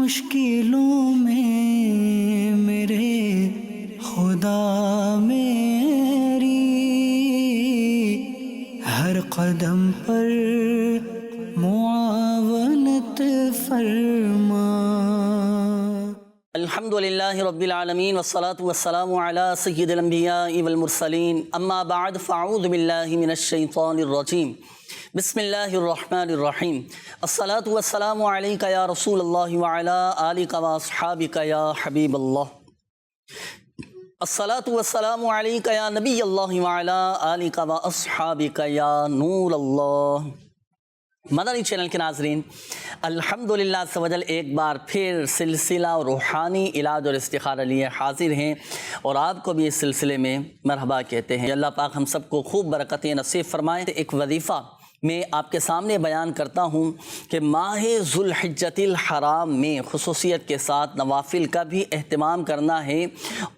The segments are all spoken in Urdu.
مشکلوں میں میرے خدا میری ہر قدم پر معاونت فرما۔ الحمدللہ رب العالمین والصلاة والسلام علی سید الانبیاء والمرسلین، اما بعد فاعوذ باللہ من الشیطان الرجیم، بسم اللہ الرحمن الرحیم۔ الصلاة والسلام علیک یا رسول اللہ وعلی آلک واصحابک یا حبیب اللہ۔ الصلاة والسلام علیک یا نبی اللہ وعلی آلک واصحابک یا نور اللہ۔ مدنی چینل کے ناظرین، الحمدللہ عز و جل ایک بار پھر سلسلہ روحانی علاج اور استخارہ لیے حاضر ہیں، اور آپ کو بھی اس سلسلے میں مرحبا کہتے ہیں۔ اللہ پاک ہم سب کو خوب برکتیں نصیب فرمائیں۔ ایک وظیفہ میں آپ کے سامنے بیان کرتا ہوں کہ ماہ ذوالحجۃ الحرام میں خصوصیت کے ساتھ نوافل کا بھی اہتمام کرنا ہے،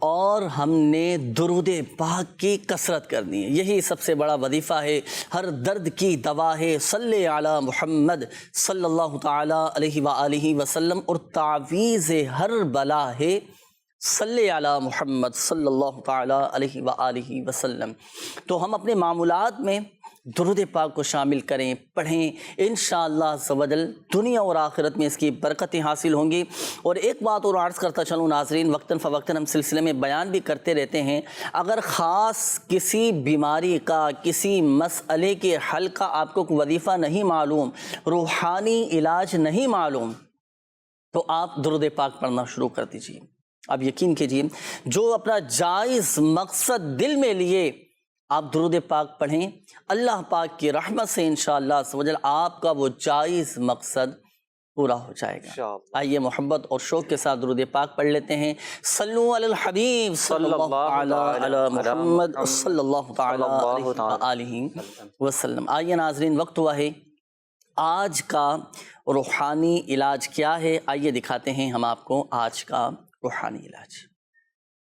اور ہم نے درود پاک کی کثرت کرنی ہے۔ یہی سب سے بڑا وظیفہ ہے، ہر درد کی دوا ہے۔ صلی علی محمد صلی اللہ تعالی علیہ وآلہ وسلم، اور تعویذ ہر بلا ہے، صلی علی محمد صلی اللہ تعالی علیہ وآلہ وسلم۔ تو ہم اپنے معمولات میں درود پاک کو شامل کریں، پڑھیں، انشاءاللہ عز و جل دنیا اور آخرت میں اس کی برکتیں حاصل ہوں گی۔ اور ایک بات اور عرض کرتا چلوں ناظرین، وقتاً فوقتاً ہم سلسلے میں بیان بھی کرتے رہتے ہیں، اگر خاص کسی بیماری کا، کسی مسئلے کے حل کا آپ کو وظیفہ نہیں معلوم، روحانی علاج نہیں معلوم، تو آپ درود پاک پڑھنا شروع کر دیجئے۔ آپ یقین کیجئے، جو اپنا جائز مقصد دل میں لیے آپ درود پاک پڑھیں، اللہ پاک کی رحمت سے انشاءاللہ عز و جل آپ کا وہ جائز مقصد پورا ہو جائے گا۔ آئیے محبت اور شوق کے ساتھ درود پاک پڑھ لیتے ہیں۔ صلو علی الحبیب صلی اللہ علی محمد صلی اللہ تعالی علیہ وسلم۔ آئیے ناظرین، وقت ہوا ہے آج کا روحانی علاج کیا ہے، آئیے دکھاتے ہیں ہم آپ کو آج کا روحانی علاج۔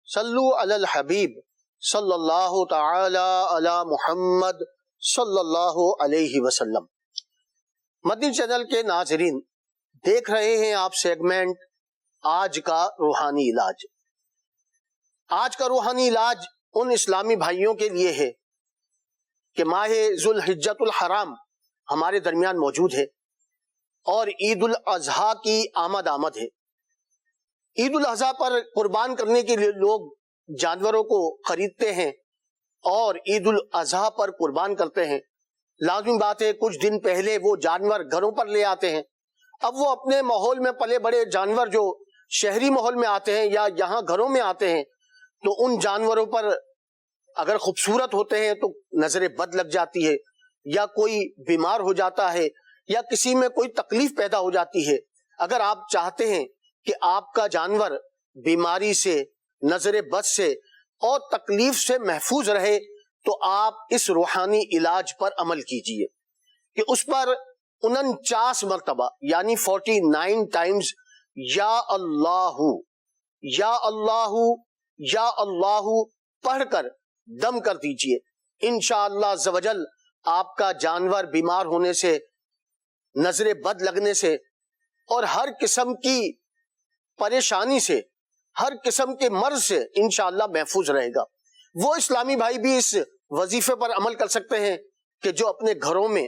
صلو علی الحبیب صلی اللہ تعالی علی محمد صلی اللہ علیہ وسلم۔ مدنی چینل کے ناظرین، دیکھ رہے ہیں آپ سیگمنٹ آج کا روحانی علاج۔ آج کا روحانی علاج ان اسلامی بھائیوں کے لیے ہے کہ ماہ ذوالحجۃ الحرام ہمارے درمیان موجود ہے، اور عید الاضحیٰ کی آمد ہے۔ عید الاضحیٰ پر قربان کرنے کے لیے لوگ جانوروں کو خریدتے ہیں اور عید الاضحیٰ پر قربان کرتے ہیں۔ لازمی بات ہے، کچھ دن پہلے وہ جانور گھروں پر لے آتے ہیں۔ اب وہ اپنے ماحول میں پلے بڑے جانور جو شہری ماحول میں آتے ہیں یا یہاں گھروں میں آتے ہیں، تو ان جانوروں پر اگر خوبصورت ہوتے ہیں تو نظر بد لگ جاتی ہے، یا کوئی بیمار ہو جاتا ہے، یا کسی میں کوئی تکلیف پیدا ہو جاتی ہے۔ اگر آپ چاہتے ہیں کہ آپ کا جانور بیماری سے، نظر بد سے اور تکلیف سے محفوظ رہے، تو آپ اس روحانی علاج پر عمل کیجئے کہ اس پر 49 مرتبہ یعنی 49 ٹائمز یا اللہ یا اللہ یا اللہ پڑھ کر دم کر دیجئے۔ انشاءاللہ عز و جل آپ کا جانور بیمار ہونے سے، نظر بد لگنے سے اور ہر قسم کی پریشانی سے، ہر قسم کے مرض سے انشاءاللہ محفوظ رہے گا۔ وہ اسلامی بھائی بھی اس وظیفے پر عمل کر سکتے ہیں کہ جو اپنے گھروں میں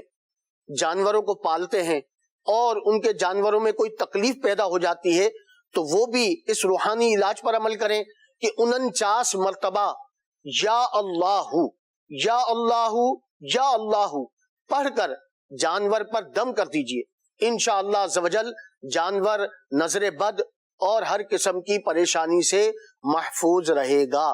جانوروں کو پالتے ہیں اور ان کے جانوروں میں کوئی تکلیف پیدا ہو جاتی ہے، تو وہ بھی اس روحانی علاج پر عمل کریں کہ 49 مرتبہ یا اللہ یا اللہ یا اللہ پڑھ کر جانور پر دم کر دیجئے۔ انشاءاللہ عز و جل جانور نظر بد اور ہر قسم کی پریشانی سے محفوظ رہے گا۔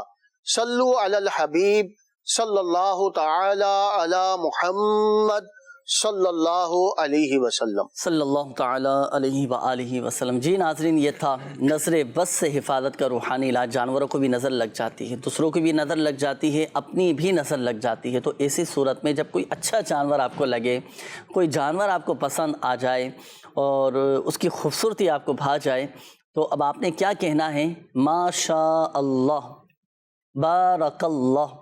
صلو علی الحبیب صلی اللہ تعالی علی محمد صلی اللہ علیہ وسلم۔ صلی اللہ تعالی علیہ وآلہ وسلم۔ جی ناظرین، یہ تھا نظر بد سے حفاظت کا روحانی علاج۔ جانوروں کو بھی نظر لگ جاتی ہے، دوسروں کی بھی نظر لگ جاتی ہے، اپنی بھی نظر لگ جاتی ہے، تو ایسی صورت میں جب کوئی اچھا جانور آپ کو لگے، کوئی جانور آپ کو پسند آ جائے اور اس کی خوبصورتی آپ کو بھا جائے، تو اب آپ نے کیا کہنا ہے؟ ما شاء اللہ بارک اللہ،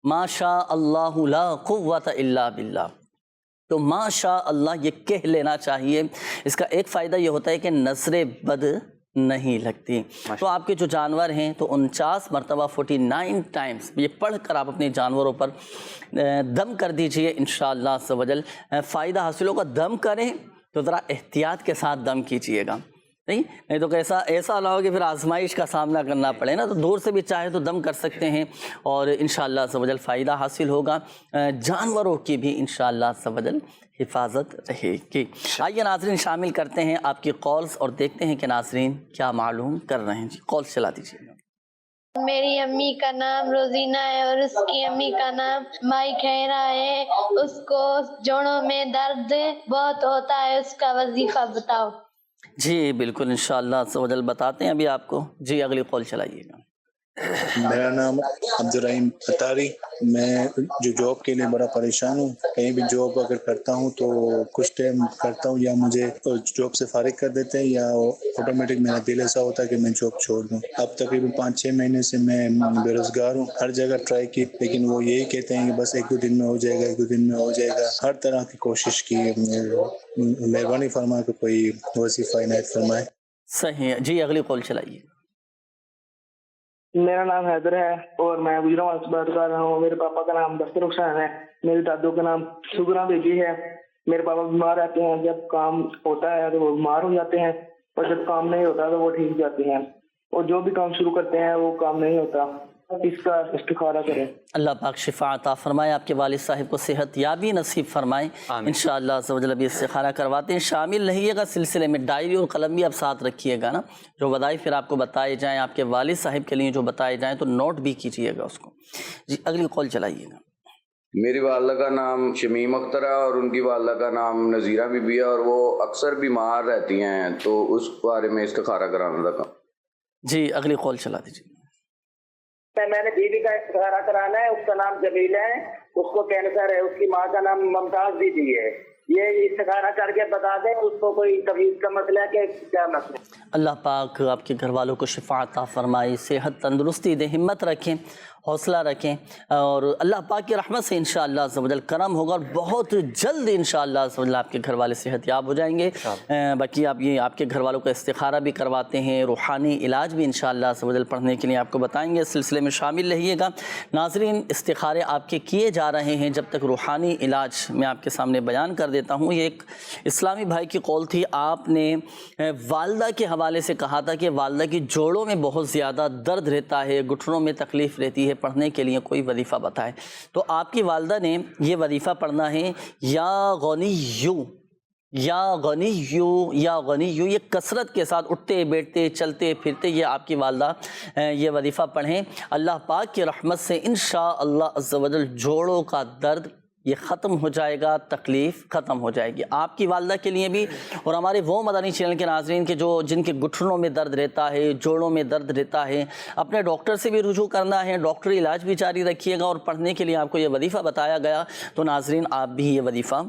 ما شاء اللہ لا قوت الا باللہ۔ تو ماشاء اللہ یہ کہہ لینا چاہیے۔ اس کا ایک فائدہ یہ ہوتا ہے کہ نظر بد نہیں لگتی۔ تو آپ کے جو جانور ہیں تو 49 مرتبہ 49 ٹائمز یہ پڑھ کر آپ اپنے جانوروں پر دم کر دیجئے، انشاءاللہ عز و جل فائدہ حاصل ہوگا۔ دم کریں تو ذرا احتیاط کے ساتھ دم کیجئے گا، نہیں تو ایسا نہ ہو کہ پھر آزمائش کا سامنا کرنا پڑے نا، تو دور سے بھی چاہے تو دم کر سکتے ہیں اور انشاءاللہ عز و جل فائدہ حاصل ہوگا، جانوروں کی بھی انشاءاللہ عز و جل حفاظت رہے گی۔ آئیے ناظرین شامل کرتے ہیں آپ کی کالز اور دیکھتے ہیں کہ ناظرین کیا معلوم کر رہے ہیں۔ جی کال چلا دیجیے۔ میری امی کا نام روزینہ ہے اور اس کی امی کا نام مائی خیرہ ہے۔ اس کو جوڑوں میں درد بہت ہوتا ہے، اس کا وظیفہ بتاؤ۔ جی بالکل انشاءاللہ عز و جل بتاتے ہیں ابھی آپ کو۔ جی اگلی کال چلائیے گا۔ میرا نام عبدالرحیم اتاری، میں جو جاب کے لیے بڑا پریشان ہوں۔ کہیں بھی جاب اگر کرتا ہوں تو کچھ ٹائم کرتا ہوں یا مجھے جاب سے فارغ کر دیتے ہیں یا آٹومیٹک میرا دل ایسا ہوتا ہے کہ میں جاب چھوڑ دوں۔ اب تقریباً 5-6 مہینے سے میں بے روزگار ہوں، ہر جگہ ٹرائی کی لیکن وہ یہی کہتے ہیں کہ بس 1-2 دن میں ہو جائے گا، 1-2 دن میں ہو جائے گا۔ ہر طرح کی کوشش کی، مہربانی فرما کہ کوئی وظیفہ عنایت فرمائے۔ صحیح ہے، جی اگلی کال چلائیے۔ میرا نام حیدر ہے اور میں گجرات سے بات کر رہا ہوں۔ میرے پاپا کا نام دستر حسین ہے، میرے دادو کا نام سگرا بیبی ہے۔ میرے پاپا بیمار رہتے ہیں، جب کام ہوتا ہے تو وہ بیمار ہو جاتے ہیں اور جب کام نہیں ہوتا تو وہ ٹھیک جاتے ہیں، اور جو بھی کام شروع کرتے ہیں وہ کام نہیں ہوتا۔ اس کا استخارہ کریں۔ اللہ پاک شفا عطا فرمائے، آپ کے والد صاحب کو صحت یابی نصیب فرمائے انشاءاللہ عز و جل۔ ابھی استخارہ کرواتے ہیں، شامل رہیے گا سلسلے میں، ڈائری اور قلم بھی آپ ساتھ رکھیے گا نا، جو وظائف پھر آپ کو بتائے جائیں، آپ کے والد صاحب کے لیے جو بتائے جائیں تو نوٹ بھی کیجیے گا اس کو۔ جی اگلی کال چلائیے گا۔ میری والدہ کا نام شمیم اختر ہے اور ان کی والدہ کا نام نذیرہ بی بی ہے، اور وہ اکثر بیمار رہتی ہیں، تو اس بارے میں استخارہ کرانا تھا۔ جی اگلی کال چلا دیجیے۔ میں نے بیوی کا استخارہ کرانا ہے، اس کا نام جمیلہ ہے، اس کو کینسر ہے، اس کی ماں کا نام ممتاز بی بی ہے۔ یہ استخارہ کر کے بتا دیں اس کو کوئی طبیعت کا مسئلہ ہے کہ کیا مسئلہ ہے۔ اللہ پاک آپ کے گھر والوں کو شفا عطا فرمائے، صحت تندرستی دے، ہمت رکھیں، حوصلہ رکھیں، اور اللہ پاک کی رحمت سے انشاءاللہ عز و جل کرم ہوگا اور بہت جلد انشاءاللہ عز و جل آپ کے گھر والے صحت یاب ہو جائیں گے۔ باقی آپ کے گھر والوں کا استخارہ بھی کرواتے ہیں، روحانی علاج بھی انشاءاللہ عز و جل پڑھنے کے لیے آپ کو بتائیں گے، اس سلسلے میں شامل رہیے گا۔ ناظرین استخارے آپ کے کیے جا رہے ہیں جب تک روحانی علاج میں آپ کے سامنے بیان کر دیتا ہوں۔ یہ ایک اسلامی بھائی کی قول تھی، آپ نے والدہ کے حوالے سے کہا تھا کہ والدہ کی جوڑوں میں بہت زیادہ درد رہتا ہے، گھٹنوں میں تکلیف رہتی ہے، پڑھنے کے لیے کوئی وظیفہ بتائے۔ تو آپ کی والدہ نے یہ وظیفہ پڑھنا ہے، یا غنیو یا غنیو یا غنیو، یہ کثرت کے ساتھ اٹھتے بیٹھتے چلتے پھرتے یہ آپ کی والدہ یہ وظیفہ پڑھیں۔ اللہ پاک کی رحمت سے انشاءاللہ عز و جل جوڑوں کا درد یہ ختم ہو جائے گا، تکلیف ختم ہو جائے گی آپ کی والدہ کے لیے بھی، اور ہمارے وہ مدنی چینل کے ناظرین کے جن کے گھٹنوں میں درد رہتا ہے، جوڑوں میں درد رہتا ہے، اپنے ڈاکٹر سے بھی رجوع کرنا ہے، ڈاکٹری علاج بھی جاری رکھیے گا، اور پڑھنے کے لیے آپ کو یہ وظیفہ بتایا گیا تو ناظرین آپ بھی یہ وظیفہ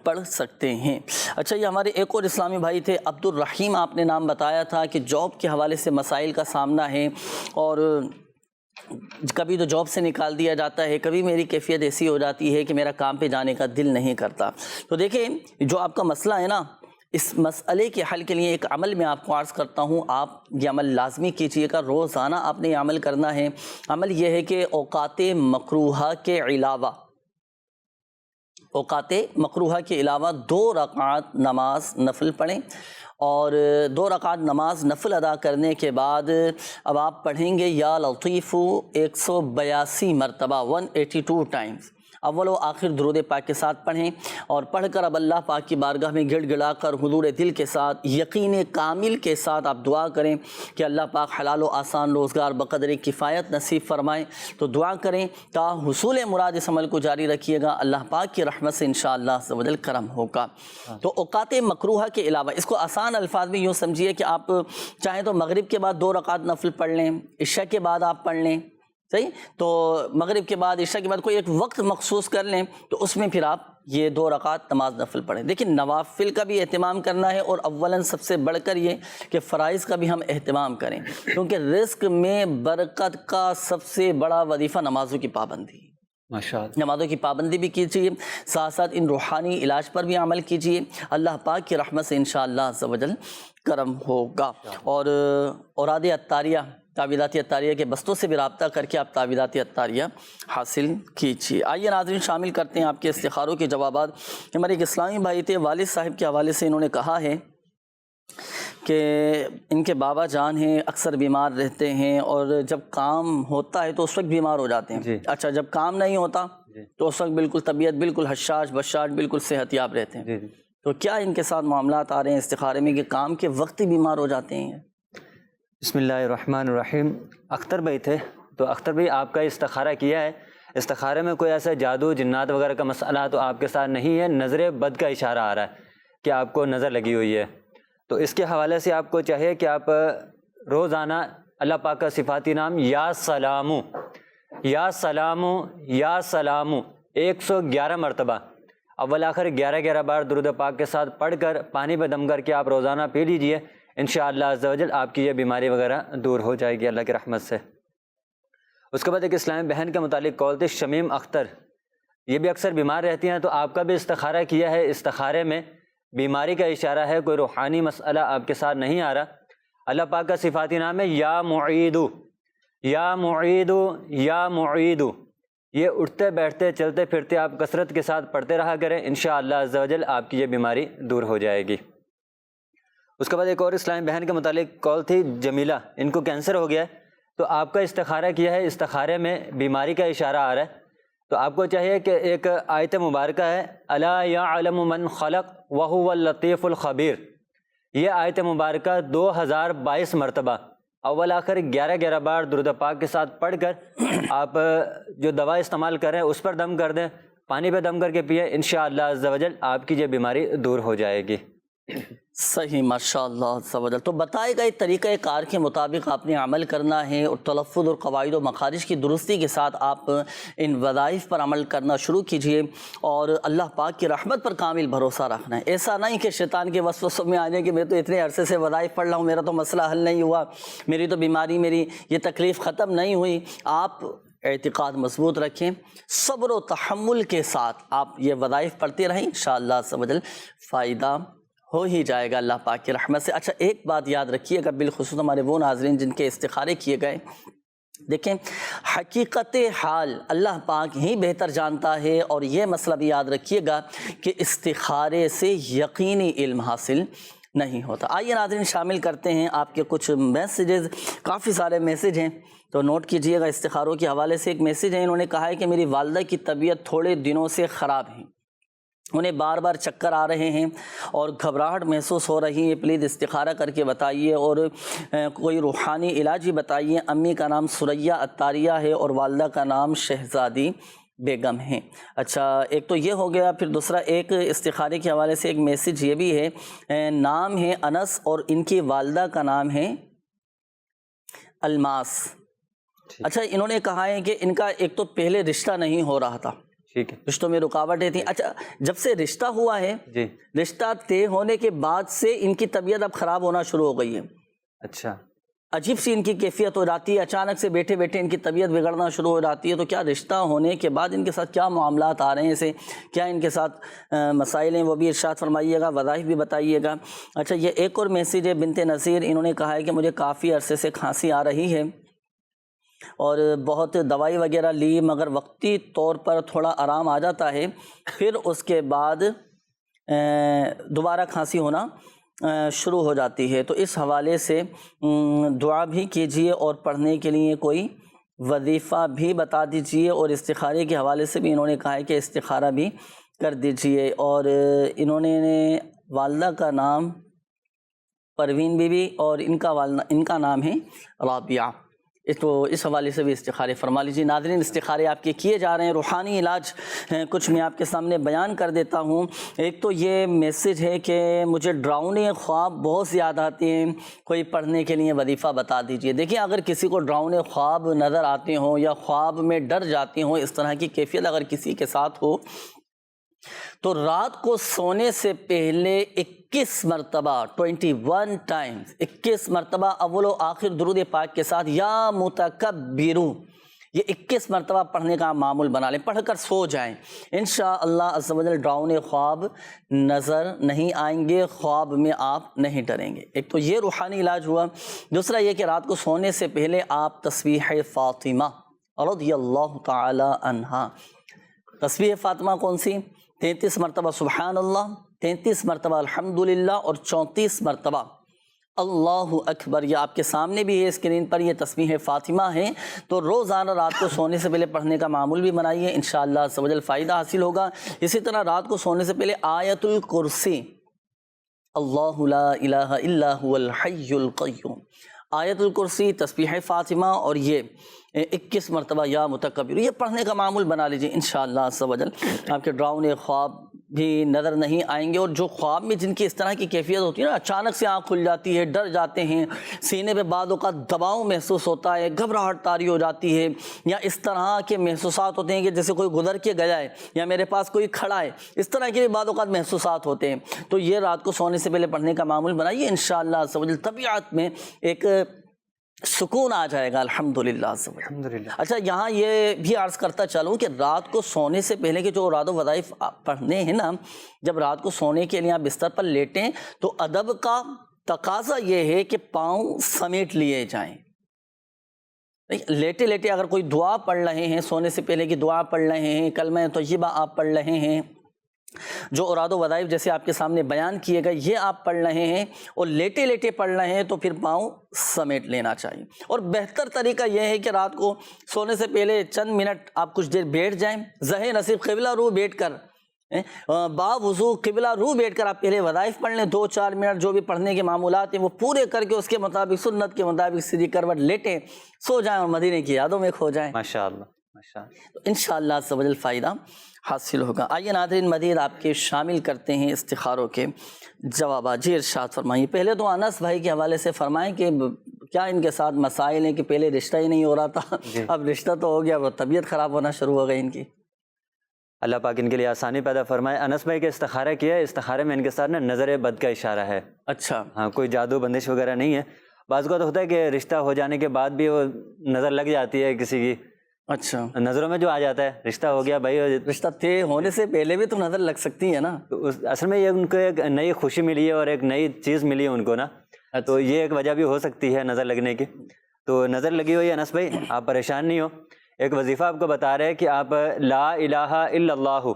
پڑھ سکتے ہیں۔ اچھا، یہ ہمارے ایک اور اسلامی بھائی تھے عبد الرحیم، آپ نے نام بتایا تھا کہ جاب کے حوالے سے مسائل کا سامنا ہے، اور کبھی تو جاب سے نکال دیا جاتا ہے، کبھی میری کیفیت ایسی ہو جاتی ہے کہ میرا کام پہ جانے کا دل نہیں کرتا۔ تو دیکھیں جو آپ کا مسئلہ ہے نا، اس مسئلے کے حل کے لیے ایک عمل میں آپ کو عرض کرتا ہوں، آپ یہ عمل لازمی کیجئے گا، روزانہ آپ نے یہ عمل کرنا ہے۔ عمل یہ ہے کہ اوقات مکروہہ کے علاوہ 2 رکعات نماز نفل پڑھیں، اور 2 رکعات نماز نفل ادا کرنے کے بعد اب آپ پڑھیں گے یا لطیف 182 مرتبہ 182 ٹائمز، اول و آخر درود پاک کے ساتھ پڑھیں، اور پڑھ کر اب اللہ پاک کی بارگاہ میں گڑ گڑا کر حضور دل کے ساتھ یقین کامل کے ساتھ آپ دعا کریں کہ اللہ پاک حلال و آسان روزگار بقدر کفایت نصیب فرمائیں۔ تو دعا کریں تا حصول مراد اس عمل کو جاری رکھیے گا، اللہ پاک کی رحمت سے انشاءاللہ عز و جل کرم ہوگا۔ تو اوقات مکروہہ کے علاوہ، اس کو آسان الفاظ میں یوں سمجھیے کہ آپ چاہیں تو مغرب کے بعد 2 رکعات نفل پڑھ لیں، عشاء کے بعد آپ پڑھ لیں، صحیح، تو مغرب کے بعد عشاء کے بعد کوئی ایک وقت مخصوص کر لیں، تو اس میں پھر آپ یہ 2 رکعات نماز نفل پڑھیں۔ دیکھیں نوافل کا بھی اہتمام کرنا ہے، اور اولاً سب سے بڑھ کر یہ کہ فرائض کا بھی ہم اہتمام کریں، کیونکہ رزق میں برکت کا سب سے بڑا وظیفہ نمازوں کی پابندی۔ ماشاءاللہ. نمازوں کی پابندی بھی کیجیے، ساتھ ساتھ ان روحانی علاج پر بھی عمل کیجیے. اللہ پاک کی رحمت سے انشاءاللہ عز و جل کرم ہوگا. اور اوراد عطاریہ، تعویذات عطاریہ کے بستوں سے بھی رابطہ کر کے آپ تعویذات عطاریہ حاصل کیجیے. آئیے ناظرین شامل کرتے ہیں آپ کے استخاروں کے جوابات. ہمارے ایک اسلامی بھائی تھے، والد صاحب کے حوالے سے انہوں نے کہا ہے کہ ان کے بابا جان ہیں، اکثر بیمار رہتے ہیں اور جب کام ہوتا ہے تو اس وقت بیمار ہو جاتے ہیں. اچھا، جب کام نہیں ہوتا تو اس وقت بالکل طبیعت بالکل حشاش بشاش بالکل صحت یاب رہتے ہیں. تو کیا ان کے ساتھ معاملات آ رہے ہیں استخارے میں کہ کام کے وقت ہی بیمار ہو جاتے ہیں؟ بسم اللہ الرحمن الرحیم. اختر بھائی تھے، تو اختر بھائی آپ کا استخارہ کیا ہے. استخارے میں کوئی ایسا جادو جنات وغیرہ کا مسئلہ تو آپ کے ساتھ نہیں ہے، نظر بد کا اشارہ آ رہا ہے کہ آپ کو نظر لگی ہوئی ہے. تو اس کے حوالے سے آپ کو چاہیے کہ آپ روزانہ اللہ پاک کا صفاتی نام یا سلامو یا سلامو یا سلامو 111 مرتبہ اول آخر 11 بار درود پاک کے ساتھ پڑھ کر پانی پہ دم کر کے آپ روزانہ پی لیجئے. انشاءاللہ عز و جل آپ کی یہ بیماری وغیرہ دور ہو جائے گی اللہ کی رحمت سے. اس کے بعد ایک اسلامی بہن کے متعلق کال تھی، شمیم اختر. یہ بھی اکثر بیمار رہتی ہیں، تو آپ کا بھی استخارہ کیا ہے. استخارے میں بیماری کا اشارہ ہے، کوئی روحانی مسئلہ آپ کے ساتھ نہیں آ رہا. اللہ پاک کا صفاتی نام ہے یا معیدو یا معیدو یا معیدو. یہ اٹھتے بیٹھتے چلتے پھرتے آپ کثرت کے ساتھ پڑھتے رہا کریں، انشاءاللہ عز و جل آپ کی یہ بیماری دور ہو جائے گی. اس کے بعد ایک اور اسلامی بہن کے متعلق کال تھی، جمیلہ. ان کو کینسر ہو گیا ہے، تو آپ کا استخارہ کیا ہے. استخارے میں بیماری کا اشارہ آ رہا ہے، تو آپ کو چاہیے کہ ایک آیت مبارکہ ہے الا یعلم من خلق وہو اللطیف الخبیر. یہ آیت مبارکہ 2022 مرتبہ اول آخر 11 بار درود پاک کے ساتھ پڑھ کر آپ جو دوا استعمال کریں اس پر دم کر دیں، پانی پہ دم کر کے پئیں، انشاءاللہ عز و جل آپ کی یہ بیماری دور ہو جائے گی. صحیح، ماشاءاللہ عز و جل. تو بتائے گئے طریقہ کار کے مطابق آپ نے عمل کرنا ہے اور تلفظ اور قواعد و مخارج کی درستی کے ساتھ آپ ان وظائف پر عمل کرنا شروع کیجئے اور اللہ پاک کی رحمت پر کامل بھروسہ رکھنا ہے. ایسا نہیں کہ شیطان کے وسوسوں میں آنے کہ میں تو اتنے عرصے سے وظائف پڑھ رہا ہوں، میرا تو مسئلہ حل نہیں ہوا، میری تو بیماری، میری یہ تکلیف ختم نہیں ہوئی. آپ اعتقاد مضبوط رکھیں، صبر و تحمل کے ساتھ آپ یہ وظائف پڑھتے رہیں، انشاءاللہ عز و جل فائدہ ہو ہی جائے گا اللہ پاک کی رحمت سے. اچھا، ایک بات یاد رکھیے گا، بالخصوص ہمارے وہ ناظرین جن کے استخارے کیے گئے، دیکھیں حقیقت حال اللہ پاک ہی بہتر جانتا ہے. اور یہ مسئلہ بھی یاد رکھیے گا کہ استخارے سے یقینی علم حاصل نہیں ہوتا. آئیے ناظرین شامل کرتے ہیں آپ کے کچھ میسیجز. کافی سارے میسیج ہیں تو نوٹ کیجئے گا. استخاروں کے حوالے سے ایک میسیج ہے، انہوں نے کہا ہے کہ میری والدہ کی طبیعت تھوڑے دنوں سے خراب ہے، انہیں بار بار چکر آ رہے ہیں اور گھبراہٹ محسوس ہو رہی ہے. پلیز استخارہ کر کے بتائیے اور کوئی روحانی علاج ہی بتائیے. امی کا نام سریہ عطاریہ ہے اور والدہ کا نام شہزادی بیگم ہے. اچھا، ایک تو یہ ہو گیا. پھر دوسرا ایک استخارے کے حوالے سے ایک میسیج یہ بھی ہے، نام ہے انس اور ان کی والدہ کا نام ہے الماس. اچھا، انہوں نے کہا ہے کہ ان کا ایک تو پہلے رشتہ نہیں ہو رہا تھا، ٹھیک ہے، رشتوں میں رکاوٹیں تھیں. اچھا، جب سے رشتہ ہوا ہے، رشتہ طے ہونے کے بعد سے ان کی طبیعت اب خراب ہونا شروع ہو گئی ہے. اچھا، عجیب سی ان کی کیفیت ہو جاتی ہے، اچانک سے بیٹھے بیٹھے ان کی طبیعت بگڑنا شروع ہو جاتی ہے. تو کیا رشتہ ہونے کے بعد ان کے ساتھ کیا معاملات آ رہے ہیں، اسے کیا ان کے ساتھ مسائل ہیں، وہ بھی ارشاد فرمائیے گا، وظائف بھی بتائیے گا. اچھا، یہ ایک اور میسیج ہے بنت نصیر. انہوں نے کہا ہے کہ مجھے کافی عرصے سے کھانسی آ رہی ہے اور بہت دوائی وغیرہ لی، مگر وقتی طور پر تھوڑا آرام آ جاتا ہے، پھر اس کے بعد دوبارہ کھانسی ہونا شروع ہو جاتی ہے. تو اس حوالے سے دعا بھی کیجیے اور پڑھنے کے لیے کوئی وظیفہ بھی بتا دیجیے. اور استخارے کے حوالے سے بھی انہوں نے کہا ہے کہ استخارہ بھی کر دیجیے. اور انہوں نے والدہ کا نام پروین بی بی اور ان کا نام ہے رابعہ. تو اس حوالے سے بھی استخارے فرما لیجیے. ناظرین، استخارے آپ کے کیے جا رہے ہیں. روحانی علاج کچھ میں آپ کے سامنے بیان کر دیتا ہوں. ایک تو یہ میسیج ہے کہ مجھے ڈراؤنے خواب بہت زیادہ آتے ہیں، کوئی پڑھنے کے لیے وظیفہ بتا دیجیے. دیکھیں، اگر کسی کو ڈراؤنے خواب نظر آتے ہوں یا خواب میں ڈر جاتے ہوں، اس طرح کی کیفیت اگر کسی کے ساتھ ہو، تو رات کو سونے سے پہلے 21 مرتبہ 21 ٹائمز 21 مرتبہ اول و آخر درود پاک کے ساتھ یا متکبرو یہ 21 مرتبہ پڑھنے کا معمول بنا لیں، پڑھ کر سو جائیں، انشاءاللہ عز و جل ڈراؤنے خواب نظر نہیں آئیں گے، خواب میں آپ نہیں ڈریں گے۔ ایک تو یہ روحانی علاج ہوا۔ دوسرا یہ کہ رات کو سونے سے پہلے آپ تسبیح فاطمہ رضی اللہ تعالی عنہا، تسبیح فاطمہ کون سی؟ 33 مرتبہ سبحان اللہ، 33 مرتبہ الحمدللہ اور 34 مرتبہ اللہ اکبر۔ یہ آپ کے سامنے بھی ہے اسکرین پر، یہ تسبیح فاطمہ ہے، تو روزانہ رات کو سونے سے پہلے پڑھنے کا معمول بھی بنائیے، انشاءاللہ عز و جل فائدہ حاصل ہوگا۔ اسی طرح رات کو سونے سے پہلے آیت الکرسی، اللہ لا الہ الا هو الحی القیوم، آیت الکرسی، تسبیح فاطمہ اور یہ 21 مرتبہ یا متکبر، یہ پڑھنے کا معمول بنا لیجیے، انشاءاللہ عز و جل آپ کے ڈراؤنے خواب بھی نظر نہیں آئیں گے۔ اور جو خواب میں جن کی اس طرح کی کیفیت ہوتی ہے نا، اچانک سے آنکھ کھل جاتی ہے، ڈر جاتے ہیں، سینے پہ بعض اوقات دباؤ محسوس ہوتا ہے، گھبراہٹ طاری ہو جاتی ہے، یا اس طرح کے محسوسات ہوتے ہیں کہ جیسے کوئی گزر کے گیا ہے یا میرے پاس کوئی کھڑا ہے، اس طرح کے بھی بعض اوقات محسوسات ہوتے ہیں، تو یہ رات کو سونے سے پہلے پڑھنے کا معمول بنائیے، انشاءاللہ عز و جل طبیعت میں ایک سکون آ جائے گا، الحمدللہ عز و جل۔ الحمدللہ۔ اچھا، یہاں یہ بھی عرض کرتا چلوں کہ رات کو سونے سے پہلے کے جو اوراد و وظائف پڑھنے ہیں نا، جب رات کو سونے کے لیے آپ بستر پر لیٹیں تو ادب کا تقاضا یہ ہے کہ پاؤں سمیٹ لیے جائیں۔ لیٹے لیٹے اگر کوئی دعا پڑھ رہے ہیں، سونے سے پہلے کی دعا پڑھ رہے ہیں، کلمہ طیبہ آپ پڑھ رہے ہیں، جو اوراد و وظائف جیسے آپ کے سامنے بیان کیے گئے یہ آپ پڑھ رہے ہیں اور لیٹے لیٹے پڑھ رہے ہیں، تو پھر پاؤں سمیٹ لینا چاہیے۔ اور بہتر طریقہ یہ ہے کہ رات کو سونے سے پہلے چند منٹ آپ کچھ دیر بیٹھ جائیں، ذہن نصیب قبلہ رو بیٹھ کر، با وضو قبلہ رو بیٹھ کر آپ پہلے وظائف پڑھ لیں، 2-4 منٹ جو بھی پڑھنے کے معمولات ہیں وہ پورے کر کے اس کے مطابق سنت کے مطابق سیدھی کروٹ لیٹیں، سو جائیں اور مدینے کی یادوں میں کھو جائیں، ماشاءاللہ ماشاءاللہ۔ تو انشاءاللہ عز و جل فائدہ حاصل ہوگا۔ آئیے ناظرین مزید آپ کے شامل کرتے ہیں استخاروں کے جوابات۔ جی ارشاد فرمائیے۔ پہلے تو انس بھائی کے حوالے سے فرمائیں کہ کیا ان کے ساتھ مسائل ہیں کہ پہلے رشتہ ہی نہیں ہو رہا تھا، اب رشتہ تو ہو گیا، وہ طبیعت خراب ہونا شروع ہو گئی ان کی؟ اللہ پاک ان کے لیے آسانی پیدا فرمائے۔ انس بھائی کے استخارہ کیا ہے، استخارے میں ان کے ساتھ نا نظر بد کا اشارہ ہے۔ اچھا، ہاں، کوئی جادو بندش وغیرہ نہیں ہے۔ بعض اوقات ہوتا ہے کہ رشتہ ہو جانے کے بعد بھی وہ نظر لگ جاتی ہے کسی کی، اچھا، نظروں میں جو آ جاتا ہے رشتہ ہو گیا بھائی، رشتہ طے ہونے سے پہلے بھی تو نظر لگ سکتی ہے نا۔ تو اصل میں یہ ان کو ایک نئی خوشی ملی ہے اور ایک نئی چیز ملی ہے ان کو نا، تو یہ ایک وجہ بھی ہو سکتی ہے نظر لگنے کی۔ تو نظر لگی ہوئی ہے انس بھائی، آپ پریشان نہیں ہو، ایک وظیفہ آپ کو بتا رہے ہیں کہ آپ لا الہ الا اللہ،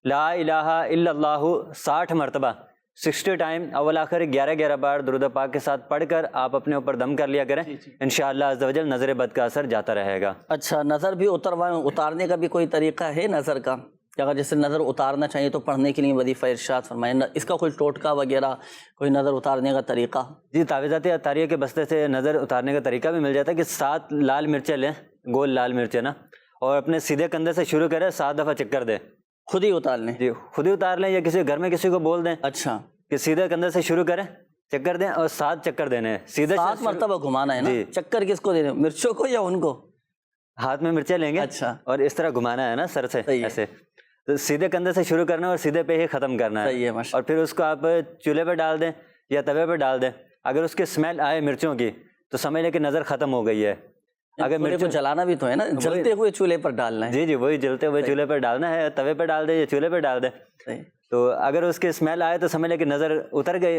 لا الہ الا اللہ 60 مرتبہ 60 ٹائم اول آخر 11 بار درود پاک کے ساتھ پڑھ کر آپ اپنے اوپر دم کر لیا کریں، انشاءاللہ عز و جل نظر بد کا اثر جاتا رہے گا۔ اچھا، نظر بھی اتارنے کا بھی کوئی طریقہ ہے نظر کا، کہ اگر جیسے نظر اتارنا چاہیے تو پڑھنے کے لیے وظیفہ ارشاد فرمائیں، اس کا کوئی ٹوٹکا وغیرہ، کوئی نظر اتارنے کا طریقہ؟ جی، تعویذات عطاریہ کے بستے سے نظر اتارنے کا طریقہ بھی مل جاتا ہے کہ 7 لال مرچیں لیں، گول لال مرچیں نا، اور اپنے سیدھے کندھے سے شروع کریں، 7 دفعہ چکر دیں، خود ہی اتار لیں؟ جی، خود ہی اتار لیں یا کسی گھر میں کسی کو بول دیں اچھا، کہ سیدھے کندھے سے شروع کریں، چکر دیں اور 7 چکر دینے ہیں، سیدھے 7 مرتبہ گھمانا ہے نا؟ چکر کس کو دینے، مرچوں کو یا ان کو؟ ہاتھ میں مرچیں لیں گے، اچھا، اور اس طرح گھمانا ہے نا سر سے ایسے، تو سیدھے کندھے سے شروع کرنا اور سیدھے پہ ہی ختم کرنا ہے، اور پھر اس کو آپ چولہے پہ ڈال دیں یا توے پہ ڈال دیں، اگر اس کی اسمیل آئے مرچوں کی تو سمجھ لیں کہ نظر ختم ہو گئی ہے۔ اگر مرچ کو جلانا بھی تو ہے نا، جلتے ہوئے چولہے پر ڈالنا ہے؟ جی جی، وہی جلتے ہوئے چولہے پر ڈالنا ہے، توے پہ ڈال دیں یا چولہے پہ ڈال دیں، تو اگر اس کی اسمیل آئے تو سمجھ لیں کہ نظر اتر گئی،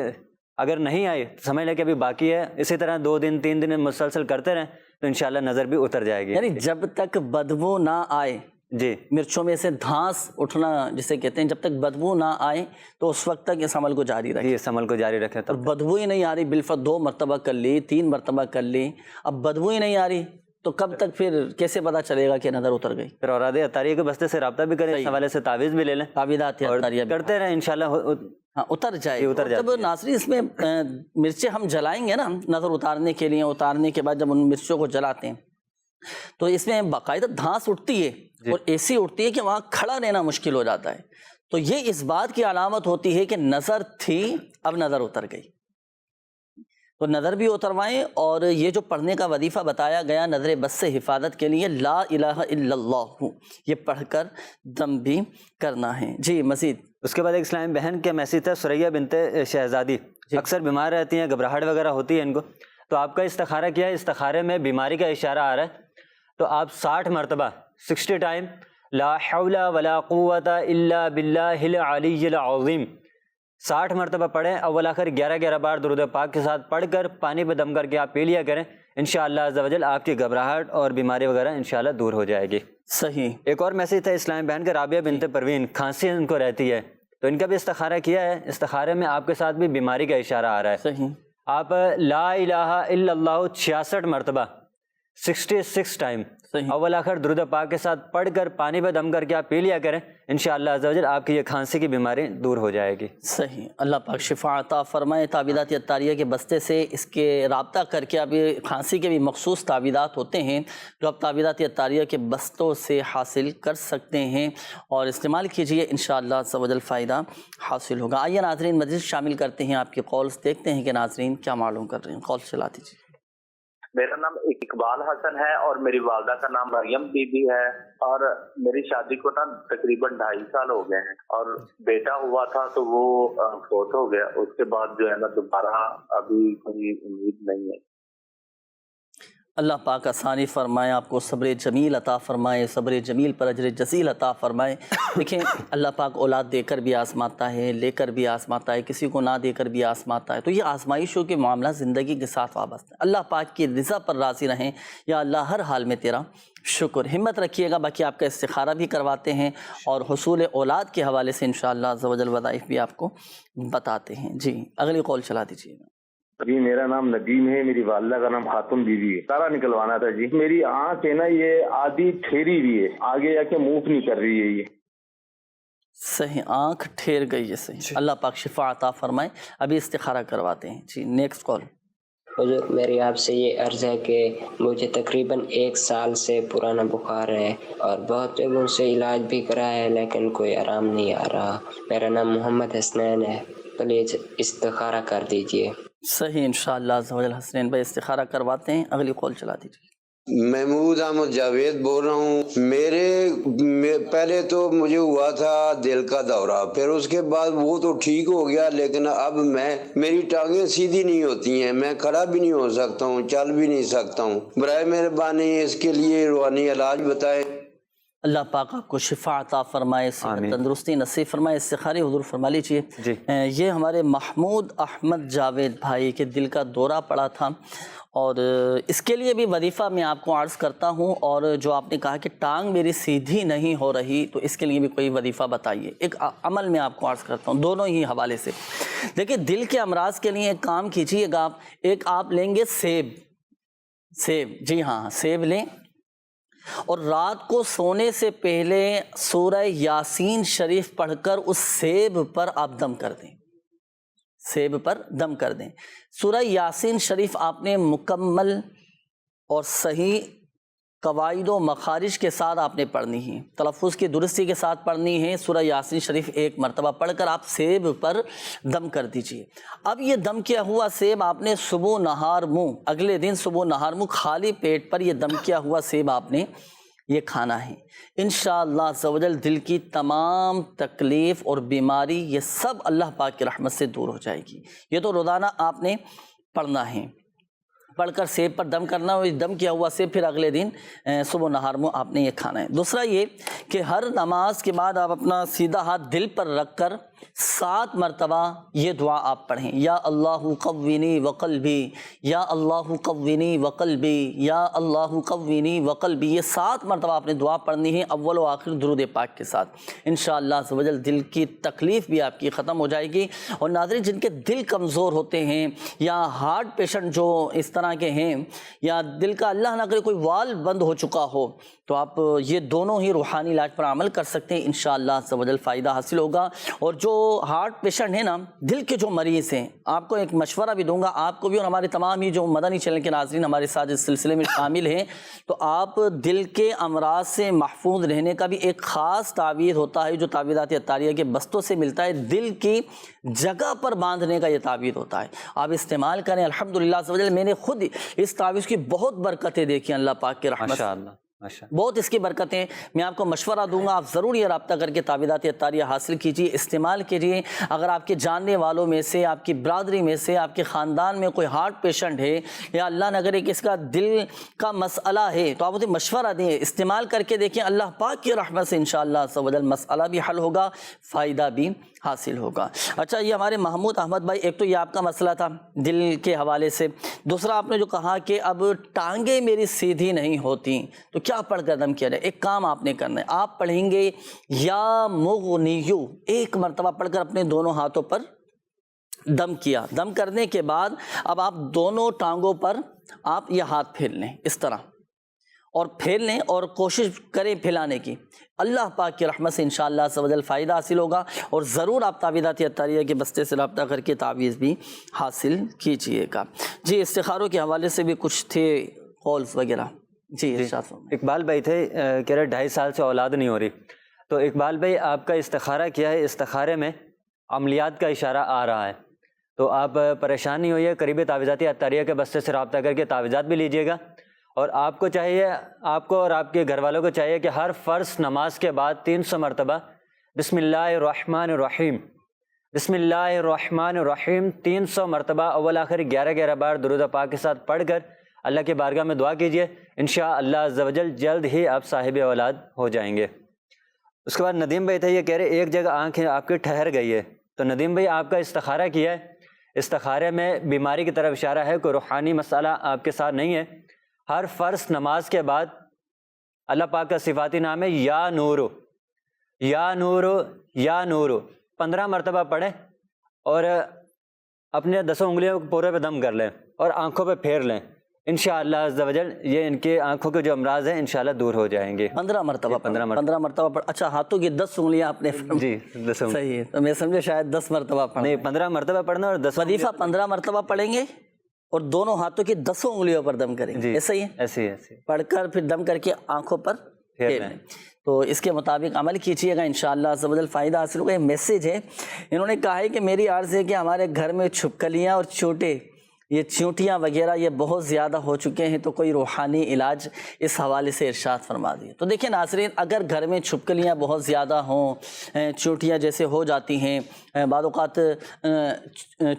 اگر نہیں آئی تو سمجھ لیں کہ ابھی باقی ہے۔ اسی طرح 2 دن 3 دن مسلسل کرتے رہیں تو انشاءاللہ نظر بھی اتر جائے گی۔ یعنی جب تک بدبو نہ آئے، جی، مرچوں میں سے دھانس اٹھنا جسے کہتے ہیں، جب تک بدبو نہ آئے تو اس وقت تک اس عمل کو جاری رکھیں۔ اس عمل کو جاری رکھیں۔ اور بدبو ہی نہیں آ رہی، بالفعل 2 مرتبہ کر لی، 3 مرتبہ کر لی، اب بدبو ہی نہیں آ رہی تو کب تک پھر کیسے پتا چلے گا کہ نظر اتر گئی؟ پھر اوراد عطاریہ کے بستے سے رابطہ بھی کریں، اس حوالے سے تعویذ بھی لے لیں، تعویذات کرتے رہیں، انشاءاللہ اتر جائے۔ جب ناظرین اس میں مرچیں ہم جلائیں گے نا نظر اتارنے کے لیے، اتارنے کے بعد جب ان مرچوں کو جلاتے ہیں تو اس میں باقاعدہ دھانس اٹھتی ہے اور ایسی اٹھتی ہے کہ وہاں کھڑا رہنا مشکل ہو جاتا ہے، تو یہ اس بات کی علامت ہوتی ہے کہ نظر تھی، اب نظر اتر گئی، تو نظر بھی اتروائیں۔ اور یہ جو پڑھنے کا وظیفہ بتایا گیا نظر بد سے حفاظت کے لیے، لا الہ الا اللہ، یہ پڑھ کر دم بھی کرنا ہے۔ جی مزید اس کے بعد ایک اسلامی بہن کے میسیج تھا، سریہ بنت شہزادی، اکثر بیمار رہتی ہیں، گھبراہٹ وغیرہ ہوتی ہے ان کو، تو آپ کا استخارہ کیا ہے؟ استخارے میں بیماری کا اشارہ آ رہا ہے، تو آپ 60 مرتبہ 60 ٹائم لا حول ولا قوت الا باللہ العلی العظیم 60 مرتبہ پڑھیں. اول آخر 11 بار درود پاک کے ساتھ پڑھ کر پانی پہ دم کر کے آپ پی لیا کریں. انشاءاللہ عز و جل آپ کی گھبراہٹ اور بیماری وغیرہ انشاءاللہ دور ہو جائے گی. صحیح. ایک اور میسیج تھا اسلام بہن کا. رابعہ بنت پروین کھانسی ان کو رہتی ہے تو ان کا بھی استخارہ کیا ہے. استخارے میں آپ کے ساتھ بھی بیماری کا اشارہ آ رہا ہے. صحیح. آپ لا الہ الا اللہ 66 مرتبہ 66 ٹائم اول آخر درود پاک کے ساتھ پڑھ کر پانی پہ دم کر کے آپ پی لیا کریں. انشاءاللہ عز و جل آپ کی یہ کھانسی کی بیماری دور ہو جائے گی. صحیح. اللہ پاک شفا عطا فرمائے. تعویذات اطاریہ کے بستے سے اس کے رابطہ کر کے اب یہ کھانسی کے بھی مخصوص تعویذات ہوتے ہیں جو آپ تعویذات اطاریہ کے بستوں سے حاصل کر سکتے ہیں اور استعمال کیجئے. انشاءاللہ عز و جل فائدہ حاصل ہوگا. آئیے ناظرین مزید شامل کرتے ہیں آپ کے کالز. دیکھتے ہیں کہ ناظرین کیا معلوم کر رہے ہیں. کال چلا دیجیے. میرا نام اقبال حسن ہے اور میری والدہ کا نام مریم بی بی ہے اور میری شادی کو نا تقریباً 2.5 سال ہو گئے ہیں اور بیٹا ہوا تھا تو وہ فوت ہو گیا. اس کے بعد جو ہے نا دوبارہ ابھی کوئی امید نہیں ہے. اللہ پاک آسانی فرمائے, آپ کو صبر جمیل عطا فرمائے, صبر جمیل پر اجر جزیل عطا فرمائے. دیکھیں اللہ پاک اولاد دے کر بھی آزماتا ہے, لے کر بھی آزماتا ہے, کسی کو نہ دے کر بھی آزماتا ہے. تو یہ آزمائشوں کے معاملہ زندگی کے ساتھ وابستہ ہے. اللہ پاک کی رضا پر راضی رہیں. یا اللہ ہر حال میں تیرا شکر. ہمت رکھیے گا. باقی آپ کا استخارہ بھی کرواتے ہیں اور حصول اولاد کے حوالے سے انشاءاللہ عز و جل وظائف بھی آپ کو بتاتے ہیں. جی اگلی کال چلا دیجیے. جی میرا نام ندیم ہے, میری والدہ کا نام خاتون بیوی ہے. سارا نکلوانا تھا جی. میری آنکھ ہے نا یہ آدھی ٹھیری ہوئی ہے, آگے جا کے موو نہیں کر رہی ہے یہ. صحیح. آنکھ ٹھیر گئی ہے. صحیح. اللہ پاک شفا عطا فرمائے. ابھی استخارہ کرواتے ہیں. جی نیکسٹ کال. حضور میری آپ سے یہ عرض ہے کہ مجھے تقریباً 1 سال سے پرانا بخار ہے اور بہت جگہوں سے علاج بھی کرا ہے لیکن کوئی آرام نہیں آ رہا. میرا نام محمد حسنین ہے, پلیز استخارہ کر دیجئے. صحیح. انشاءاللہ عز و جل حسنین بھائی استخارہ کرواتے ہیں. اگلی کال چلا دیجیے. محمود احمد جاوید بول رہا ہوں. پہلے تو مجھے ہوا تھا دل کا دورہ, پھر اس کے بعد وہ تو ٹھیک ہو گیا لیکن اب میری ٹانگیں سیدھی نہیں ہوتی ہیں, میں کھڑا بھی نہیں ہو سکتا ہوں, چل بھی نہیں سکتا ہوں. برائے مہربانی اس کے لیے روحانی علاج بتائیں. اللہ پاک آپ کو شفا عطا فرمائے, تندرستی نصیب فرمائے. استخارے حضور فرما لیجیے. یہ ہمارے محمود احمد جاوید بھائی کے دل کا دورہ پڑا تھا اور اس کے لیے بھی وظیفہ میں آپ کو عرض کرتا ہوں. اور جو آپ نے کہا کہ ٹانگ میری سیدھی نہیں ہو رہی تو اس کے لیے بھی کوئی وظیفہ بتائیے. ایک عمل میں آپ کو عرض کرتا ہوں دونوں ہی حوالے سے. دیکھیں دل کے امراض کے لیے ایک کام کیجیے گا. ایک آپ لیں گے سیب. جی ہاں سیب لیں اور رات کو سونے سے پہلے سورہ یاسین شریف پڑھ کر اس سیب پر آپ دم کر دیں. سیب پر دم کر دیں. سورہ یاسین شریف آپ نے مکمل اور صحیح قواعد و مخارج کے ساتھ آپ نے پڑھنی ہے, تلفظ کی درستی کے ساتھ پڑھنی ہے. سورہ یاسین شریف 1 مرتبہ پڑھ کر آپ سیب پر دم کر دیجئے. اب یہ دم کیا ہوا سیب آپ نے صبح نہار منہ, اگلے دن صبح نہار منہ خالی پیٹ پر یہ دم کیا ہوا سیب آپ نے یہ کھانا ہے. انشاءاللہ عز و جل دل کی تمام تکلیف اور بیماری یہ سب اللہ پاک کی رحمت سے دور ہو جائے گی. یہ تو روزانہ آپ نے پڑھنا ہے. پڑھ کر سیب پر دم کرنا, اور دم کیا ہوا سیب پھر اگلے دن صبح نہار منہ آپ نے یہ کھانا ہے. دوسرا یہ کہ ہر نماز کے بعد آپ اپنا سیدھا ہاتھ دل پر رکھ کر 7 مرتبہ یہ دعا آپ پڑھیں. یا اللہ قوینی وقلبی, یا اللہ قوینی وقلبی, یا اللہ قوینی وقلبی. یہ 7 مرتبہ آپ نے دعا پڑھنی ہے اول و آخر درود پاک کے ساتھ. انشاءاللہ عز و جل دل کی تکلیف بھی آپ کی ختم ہو جائے گی. اور ناظرین جن کے دل کمزور ہوتے ہیں یا ہارٹ پیشنٹ جو اس طرح کے ہیں, یا دل کا اللہ نہ کرے کوئی وال بند ہو چکا ہو, تو آپ یہ دونوں ہی روحانی علاج پر عمل کر سکتے ہیں. انشاءاللہ عز و جل فائدہ حاصل ہوگا. اور جو ہارٹ پیشنٹ ہیں نا, دل کے جو مریض ہیں, آپ کو ایک مشورہ بھی دوں گا, آپ کو بھی اور ہمارے تمام ہی جو مدنی چینل کے ناظرین ہمارے ساتھ اس سلسلے میں شامل ہیں, تو آپ دل کے امراض سے محفوظ رہنے کا بھی ایک خاص تعویذ ہوتا ہے جو تعویذات اطاریہ کے بستوں سے ملتا ہے. دل کی جگہ پر باندھنے کا یہ تعویذ ہوتا ہے, آپ استعمال کریں. الحمدللہ عز و جل میں نے خود اس تعویذ کی بہت برکتیں دیکھی اللہ پاک کے رحمت سے. بہت اس کی برکتیں. میں آپ کو مشورہ دوں گا آپ ضرور یہ رابطہ کر کے تعویذات عطاریہ حاصل کیجیے, استعمال کیجیے. اگر آپ کے جاننے والوں میں سے, آپ کی برادری میں سے, آپ کے خاندان میں کوئی ہارٹ پیشنٹ ہے یا اللہ نہ کرے کہ اس کا دل کا مسئلہ ہے تو آپ اسے مشورہ دیں, استعمال کر کے دیکھیں. اللہ پاک کی رحمت سے انشاءاللہ عز و جل مسئلہ بھی حل ہوگا, فائدہ بھی حاصل ہوگا. اچھا, یہ ہمارے محمود احمد بھائی, ایک تو یہ آپ کا مسئلہ تھا دل کے حوالے سے. دوسرا آپ نے جو کہا کہ اب ٹانگیں میری سیدھی نہیں ہوتی تو کیا پڑھ کر دم کیا جائے. ایک کام آپ نے کرنا ہے, آپ پڑھیں گے یا مغنیو, ایک مرتبہ پڑھ کر اپنے دونوں ہاتھوں پر دم کیا. دم کرنے کے بعد اب آپ دونوں ٹانگوں پر آپ یہ ہاتھ پھیر لیں اس طرح, اور پھیر لیں اور کوشش کریں پھیلانے کی. اللہ پاک کی رحمت سے انشاءاللہ عز و جل فائدہ حاصل ہوگا. اور ضرور آپ تعویذات عطاریہ کے بستے سے رابطہ کر کے تعویذ بھی حاصل کیجئے گا. جی, استخاروں کے حوالے سے بھی کچھ تھے قولز وغیرہ. جی ارشاد فرمائیں. اقبال بھائی تھے, کہہ رہے 2.5 سال سے اولاد نہیں ہو رہی. تو اقبال بھائی آپ کا استخارہ کیا ہے, استخارے میں عملیات کا اشارہ آ رہا ہے, تو آپ پریشان نہیں ہوئیے, قریب تعویذات عطاریہ کے بستے سے رابطہ کر کے تعویذات بھی لیجئے گا. اور آپ کو چاہیے, آپ کو اور آپ کے گھر والوں کو چاہیے کہ ہر فرض نماز کے بعد 300 مرتبہ بسم اللہ الرحمن الرحیم, بسم اللہ الرحمن الرحیم 300 مرتبہ اول آخر 11 بار درود پاک کے ساتھ پڑھ کر اللہ کے بارگاہ میں دعا کیجئے. انشاءاللہ عز و جل جلد ہی آپ صاحب اولاد ہو جائیں گے. اس کے بعد ندیم بھائی تھے, یہ کہہ رہے ایک جگہ آنکھیں آپ کی ٹھہر گئی ہے. تو ندیم بھائی آپ کا استخارہ کیا ہے, استخارے میں بیماری کی طرف اشارہ ہے, کوئی روحانی مسئلہ آپ کے ساتھ نہیں ہے. ہر فرض نماز کے بعد اللہ پاک کا صفاتی نام ہے یا نورو, یا نورو, یا نورو 15 مرتبہ پڑھیں, اور اپنے 10 انگلیوں کو پورے پہ دم کر لیں اور آنکھوں پہ پھیر لیں. انشاءاللہ عز و جل یہ ان کے آنکھوں کے جو امراض ہیں انشاءاللہ دور ہو جائیں گے. 15 مرتبہ پڑھ. اچھا, ہاتھوں کی 10 انگلیاں آپ نے, جی 10 صحیح ہے, تو میں سمجھے شاید 10 مرتبہ پڑھیں. نہیں, 15 مرتبہ پڑھنا, اور 10 وظیفہ 15 مرتبہ پڑھیں گے اور دونوں ہاتھوں کی 10 انگلیوں پر دم کریں گے. ایسا ہی ہے, ایسے پڑھ کر پھر دم کر کے آنکھوں پر پھیر لیں. تو اس کے مطابق عمل کیجیے گا, انشاءاللہ عز و جل فائدہ حاصل ہوگا. یہ میسیج ہے, انہوں نے کہا ہے کہ میری عرض ہے کہ ہمارے گھر میں چھپکلیاں اور چوٹے, یہ چیونٹیاں وغیرہ یہ بہت زیادہ ہو چکے ہیں, تو کوئی روحانی علاج اس حوالے سے ارشاد فرما دیے. تو دیکھیں ناظرین, اگر گھر میں چھپکلیاں بہت زیادہ ہوں, چیونٹیاں جیسے ہو جاتی ہیں, بعض اوقات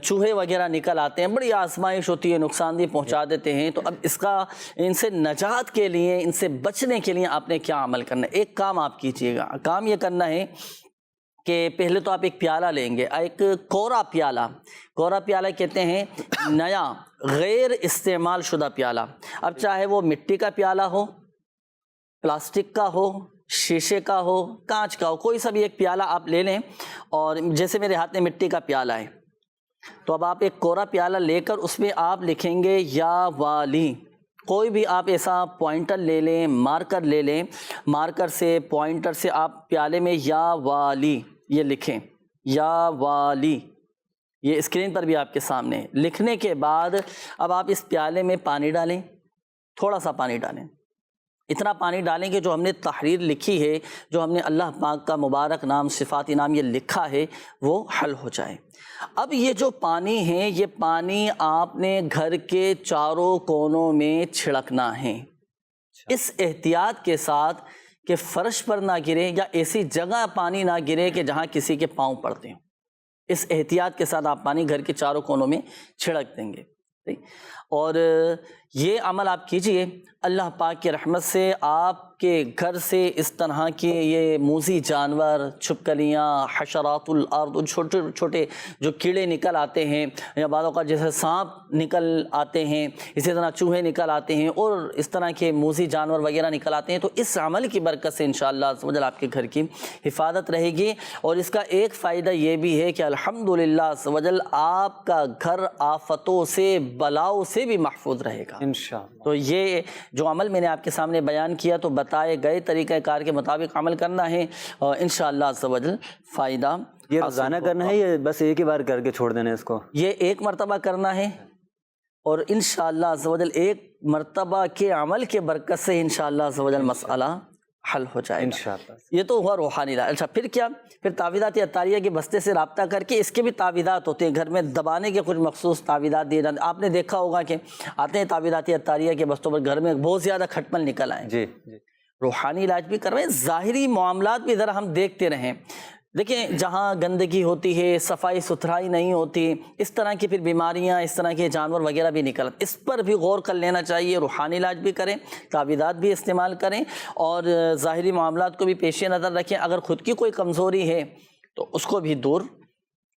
چوہے وغیرہ نکل آتے ہیں, بڑی آزمائش ہوتی ہے, نقصان دہ پہنچا دیتے ہیں, تو اب اس کا ان سے نجات کے لیے, ان سے بچنے کے لیے آپ نے کیا عمل کرنا ہے. ایک کام آپ کیجئے گا, کام یہ کرنا ہے کہ پہلے تو آپ ایک پیالہ لیں گے, ایک کورا پیالہ کہتے ہیں نیا غیر استعمال شدہ پیالہ. اب چاہے وہ مٹی کا پیالہ ہو, پلاسٹک کا ہو, شیشے کا ہو, کانچ کا ہو, کوئی سا بھی ایک پیالہ آپ لے لیں. اور جیسے میرے ہاتھ میں مٹی کا پیالہ ہے, تو اب آپ ایک کورا پیالہ لے کر اس میں آپ لکھیں گے یا والی. کوئی بھی آپ ایسا پوائنٹر لے لیں, مارکر لے لیں, مارکر سے, پوائنٹر سے آپ پیالے میں یا والی یہ لکھیں, یا والی. یہ اسکرین پر بھی آپ کے سامنے. لکھنے کے بعد اب آپ اس پیالے میں پانی ڈالیں, تھوڑا سا پانی ڈالیں, اتنا پانی ڈالیں کہ جو ہم نے تحریر لکھی ہے, جو ہم نے اللہ پاک کا مبارک نام, صفاتی نام یہ لکھا ہے, وہ حل ہو جائے. اب یہ جو پانی ہے, یہ پانی آپ نے گھر کے چاروں کونوں میں چھڑکنا ہے, اس احتیاط کے ساتھ کہ فرش پر نہ گرے یا ایسی جگہ پانی نہ گرے کہ جہاں کسی کے پاؤں پڑتے ہوں. اس احتیاط کے ساتھ آپ پانی گھر کے چاروں کونوں میں چھڑک دیں گے. اور یہ عمل آپ کیجئے, اللہ پاک کی رحمت سے آپ کے گھر سے اس طرح کے یہ موذی جانور, چھپکلیاں, حشرات الارض, چھوٹے چھوٹے جو کیڑے نکل آتے ہیں, یا بعض اوقات جیسے سانپ نکل آتے ہیں, اسی طرح چوہے نکل آتے ہیں, اور اس طرح کے موذی جانور وغیرہ نکل آتے ہیں, تو اس عمل کی برکت سے انشاءاللہ عز و جل آپ کے گھر کی حفاظت رہے گی. اور اس کا ایک فائدہ یہ بھی ہے کہ الحمدللہ عز و جل آپ کا گھر آفتوں سے, بلاؤں سے بھی محفوظ رہے گا انشاءاللہ. تو یہ جو عمل میں نے آپ کے سامنے بیان کیا, تو بتائے گئے طریقہ کار کے مطابق عمل کرنا ہے, اور انشاءاللہ عز و جل فائدہ. یہ روزانہ کرنا ہے یا بس ایک ہی بار کر کے چھوڑ دینا ہے اس کو؟ یہ ایک مرتبہ کرنا ہے, اور انشاءاللہ عز و جل ایک مرتبہ کے عمل کے برکت سے انشاءاللہ عز و جل مسئلہ حل ہو جائے انشاءاللہ. یہ تو ہوا روحانی علاج. اچھا, پھر کیا؟ پھر تعویذات عطاریہ کے بستے سے رابطہ کر کے, اس کے بھی تعویذات ہوتے ہیں, گھر میں دبانے کے کچھ مخصوص تعویذات دیے جاتے ہیں. آپ نے دیکھا ہوگا کہ آتے ہیں تعویذات عطاریہ کے بستوں پر, گھر میں بہت زیادہ کھٹمل نکل آئے, جی روحانی علاج بھی کروائیں، ظاہری معاملات بھی ذرا ہم دیکھتے رہیں۔ دیکھیں جہاں گندگی ہوتی ہے، صفائی ستھرائی نہیں ہوتی، اس طرح کی پھر بیماریاں، اس طرح کے جانور وغیرہ بھی نکلتے، اس پر بھی غور کر لینا چاہیے۔ روحانی علاج بھی کریں، تعویذات بھی استعمال کریں، اور ظاہری معاملات کو بھی پیش نظر رکھیں۔ اگر خود کی کوئی کمزوری ہے تو اس کو بھی دور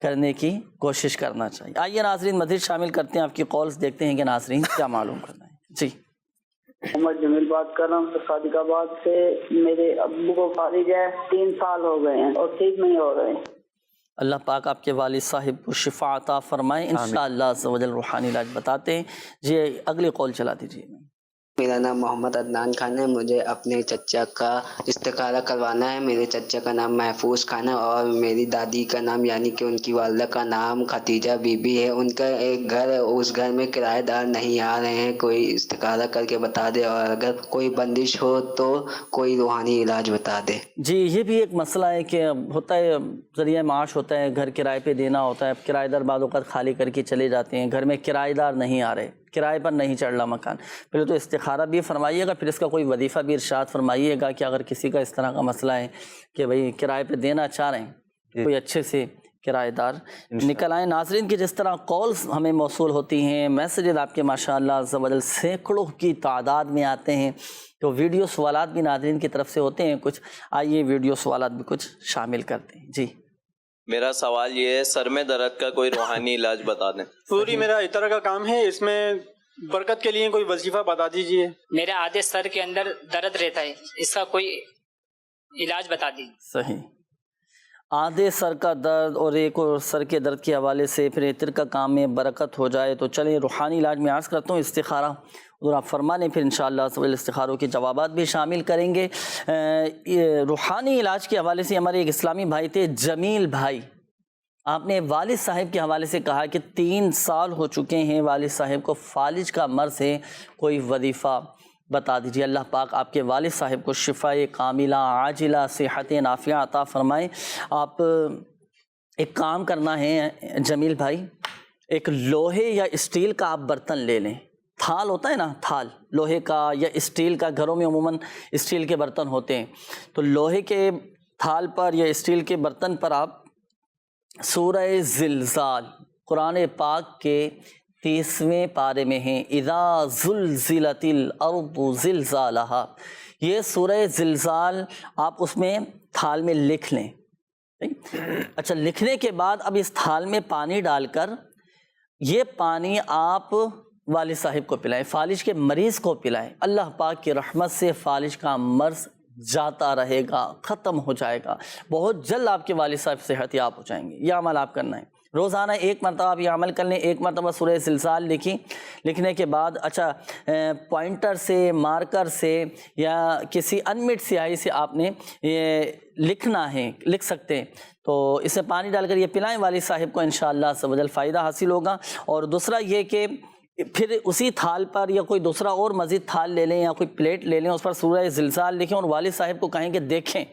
کرنے کی کوشش کرنا چاہیے۔ آئیے ناظرین مزید شامل کرتے ہیں آپ کی کالز، دیکھتے ہیں کہ ناظرین کیا معلوم کرنا ہے۔ جی محمد جمیل بات کر رہا ہوں صادق آباد سے۔ میرے ابو کو فالج ہے، 3 سال ہو گئے ہیں اور ٹھیک نہیں ہو رہے۔ اللہ پاک آپ کے والد صاحب کو شفا عطا فرمائیں، انشاءاللہ عز و جل روحانی علاج بتاتے ہیں۔ جی اگلی کال چلا دیجیے۔ میرا نام محمد عدنان خان ہے، مجھے اپنے چچا کا استخارہ کروانا ہے۔ میرے چچا کا نام محفوظ خان ہے اور میری دادی کا نام یعنی کہ ان کی والدہ کا نام ختیجہ بی بی ہے۔ ان کا ایک گھر ہے، اس گھر میں کرایہ دار نہیں آ رہے ہیں، کوئی استخارہ کر کے بتا دے، اور اگر کوئی بندش ہو تو کوئی روحانی علاج بتا دے۔ جی یہ بھی ایک مسئلہ ہے کہ ہوتا ہے ذریعہ معاش ہوتا ہے، گھر کرائے پہ دینا ہوتا ہے، کرایہ دار بعض اوقات خالی کر کے چلے جاتے ہیں، گھر میں کرایہ دار نہیں آ رہے، کرائے پر نہیں چڑھ رہا مکان۔ پہلے تو استخارہ بھی فرمائیے گا، پھر اس کا کوئی وظیفہ بھی ارشاد فرمائیے گا کہ اگر کسی کا اس طرح کا مسئلہ ہے کہ بھئی کرائے پہ دینا چاہ رہے ہیں، کوئی اچھے سے کرایہ دار نکل آئیں۔ ناظرین کی جس طرح کالز ہمیں موصول ہوتی ہیں، میسیجز آپ کے ماشاءاللہ عز و جل سینکڑوں کی تعداد میں آتے ہیں، تو ویڈیو سوالات بھی ناظرین کی طرف سے ہوتے ہیں کچھ۔ آئیے ویڈیو سوالات بھی کچھ شامل کرتے ہیں۔ جی میرا سوال یہ ہے، سر میں درد کا کوئی روحانی علاج بتا دیں۔ پوری میرا اطر کا کام ہے، اس میں برکت کے لیے کوئی وظیفہ بتا دیجئے۔ میرے آدھے سر کے اندر درد رہتا ہے، اس کا کوئی علاج بتا دیجیے۔ صحیح، آدھے سر کا درد اور ایک اور سر کے درد کے حوالے سے پھر عطر کا کام میں برکت ہو جائے تو چلیں روحانی علاج میں عرض کرتا ہوں استخارہ، اور آپ فرما لیں، پھر انشاءاللہ استخاروں کے جوابات بھی شامل کریں گے۔ روحانی علاج کے حوالے سے ہمارے ایک اسلامی بھائی تھے جمیل بھائی، آپ نے والد صاحب کے حوالے سے کہا کہ 3 سال ہو چکے ہیں والد صاحب کو فالج کا مرض ہے، کوئی وظیفہ بتا دیجیے۔ اللہ پاک آپ کے والد صاحب کو شفاء کاملہ عاجلہ صحت نافعہ عطا فرمائے۔ آپ ایک کام کرنا ہے جمیل بھائی، ایک لوہے یا اسٹیل کا آپ برتن لے لیں، تھال ہوتا ہے نا، تھال لوہے کا یا اسٹیل کا، گھروں میں عموماً اسٹیل کے برتن ہوتے ہیں، تو لوہے کے تھال پر یا اسٹیل کے برتن پر آپ سورہ زلزال قرآن پاک کے 30ویں پارے میں ہیں، اذا زلزلت الارض زلزالہا، یہ سورہ زلزال آپ اس میں تھال میں لکھ لیں۔ اچھا، لکھنے کے بعد اب اس تھال میں پانی ڈال کر یہ پانی آپ والد صاحب کو پلائیں، فالج کے مریض کو پلائیں، اللہ پاک کی رحمت سے فالج کا مرض جاتا رہے گا، ختم ہو جائے گا، بہت جلد آپ کے والد صاحب صحت یاب ہو جائیں گے۔ یہ عمل آپ کرنا ہے، روزانہ 1 مرتبہ آپ یہ عمل کر لیں۔ 1 مرتبہ سورہ زلزال لکھی، لکھنے کے بعد اچھا پوائنٹر سے، مارکر سے یا کسی انمٹ سیاہی سے آپ نے یہ لکھنا ہے، لکھ سکتے ہیں، تو اسے پانی ڈال کر یہ پلائیں والد صاحب کو، انشاءاللہ عز و جل فائدہ حاصل ہوگا۔ اور دوسرا یہ کہ پھر اسی تھال پر یا کوئی دوسرا اور مزید تھال لے لیں یا کوئی پلیٹ لے لیں، اس پر سورہ زلزال لکھیں اور والد صاحب کو کہیں کہ دیکھیں،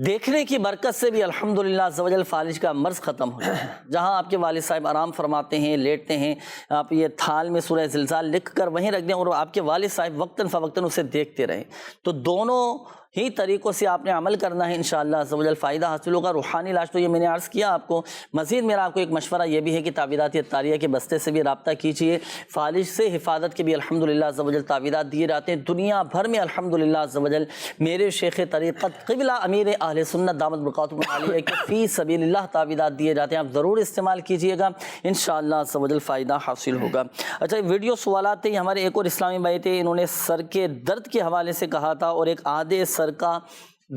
دیکھنے کی برکت سے بھی الحمدللہ عز و جل فالج کا مرض ختم ہو جائے۔ جہاں آپ کے والد صاحب آرام فرماتے ہیں، لیٹتے ہیں، آپ یہ تھال میں سورہ زلزال لکھ کر وہیں رکھ دیں اور آپ کے والد صاحب وقتاً فوقتاً اسے دیکھتے رہیں۔ تو دونوں ہی طریقوں سے آپ نے عمل کرنا ہے، انشاءاللہ عز و جل فائدہ حاصل ہوگا۔ روحانی علاج تو یہ میں نے عرض کیا آپ کو، مزید میرا آپ کو ایک مشورہ یہ بھی ہے کہ تعویذات عطاریہ کے بستے سے بھی رابطہ کیجئے، فالج سے حفاظت کے بھی الحمدللہ عز و جل تعویذات دیے جاتے ہیں دنیا بھر میں الحمدللہ عز و جل۔ میرے شیخ طریقت قبلہ امیر اہل سنت دامت برکاتہم العالیہ کے فی سبیل اللہ تعویذات دیے جاتے ہیں، آپ ضرور استعمال کیجئے گا، انشاءاللہ عز و جل فائدہ حاصل ہوگا۔ اچھا، ویڈیو سوالات تھے، ہمارے ایک اور اسلامی بھائی تھے، انہوں نے سر کے درد کے حوالے سے کہا تھا اور ایک آدھے سر کا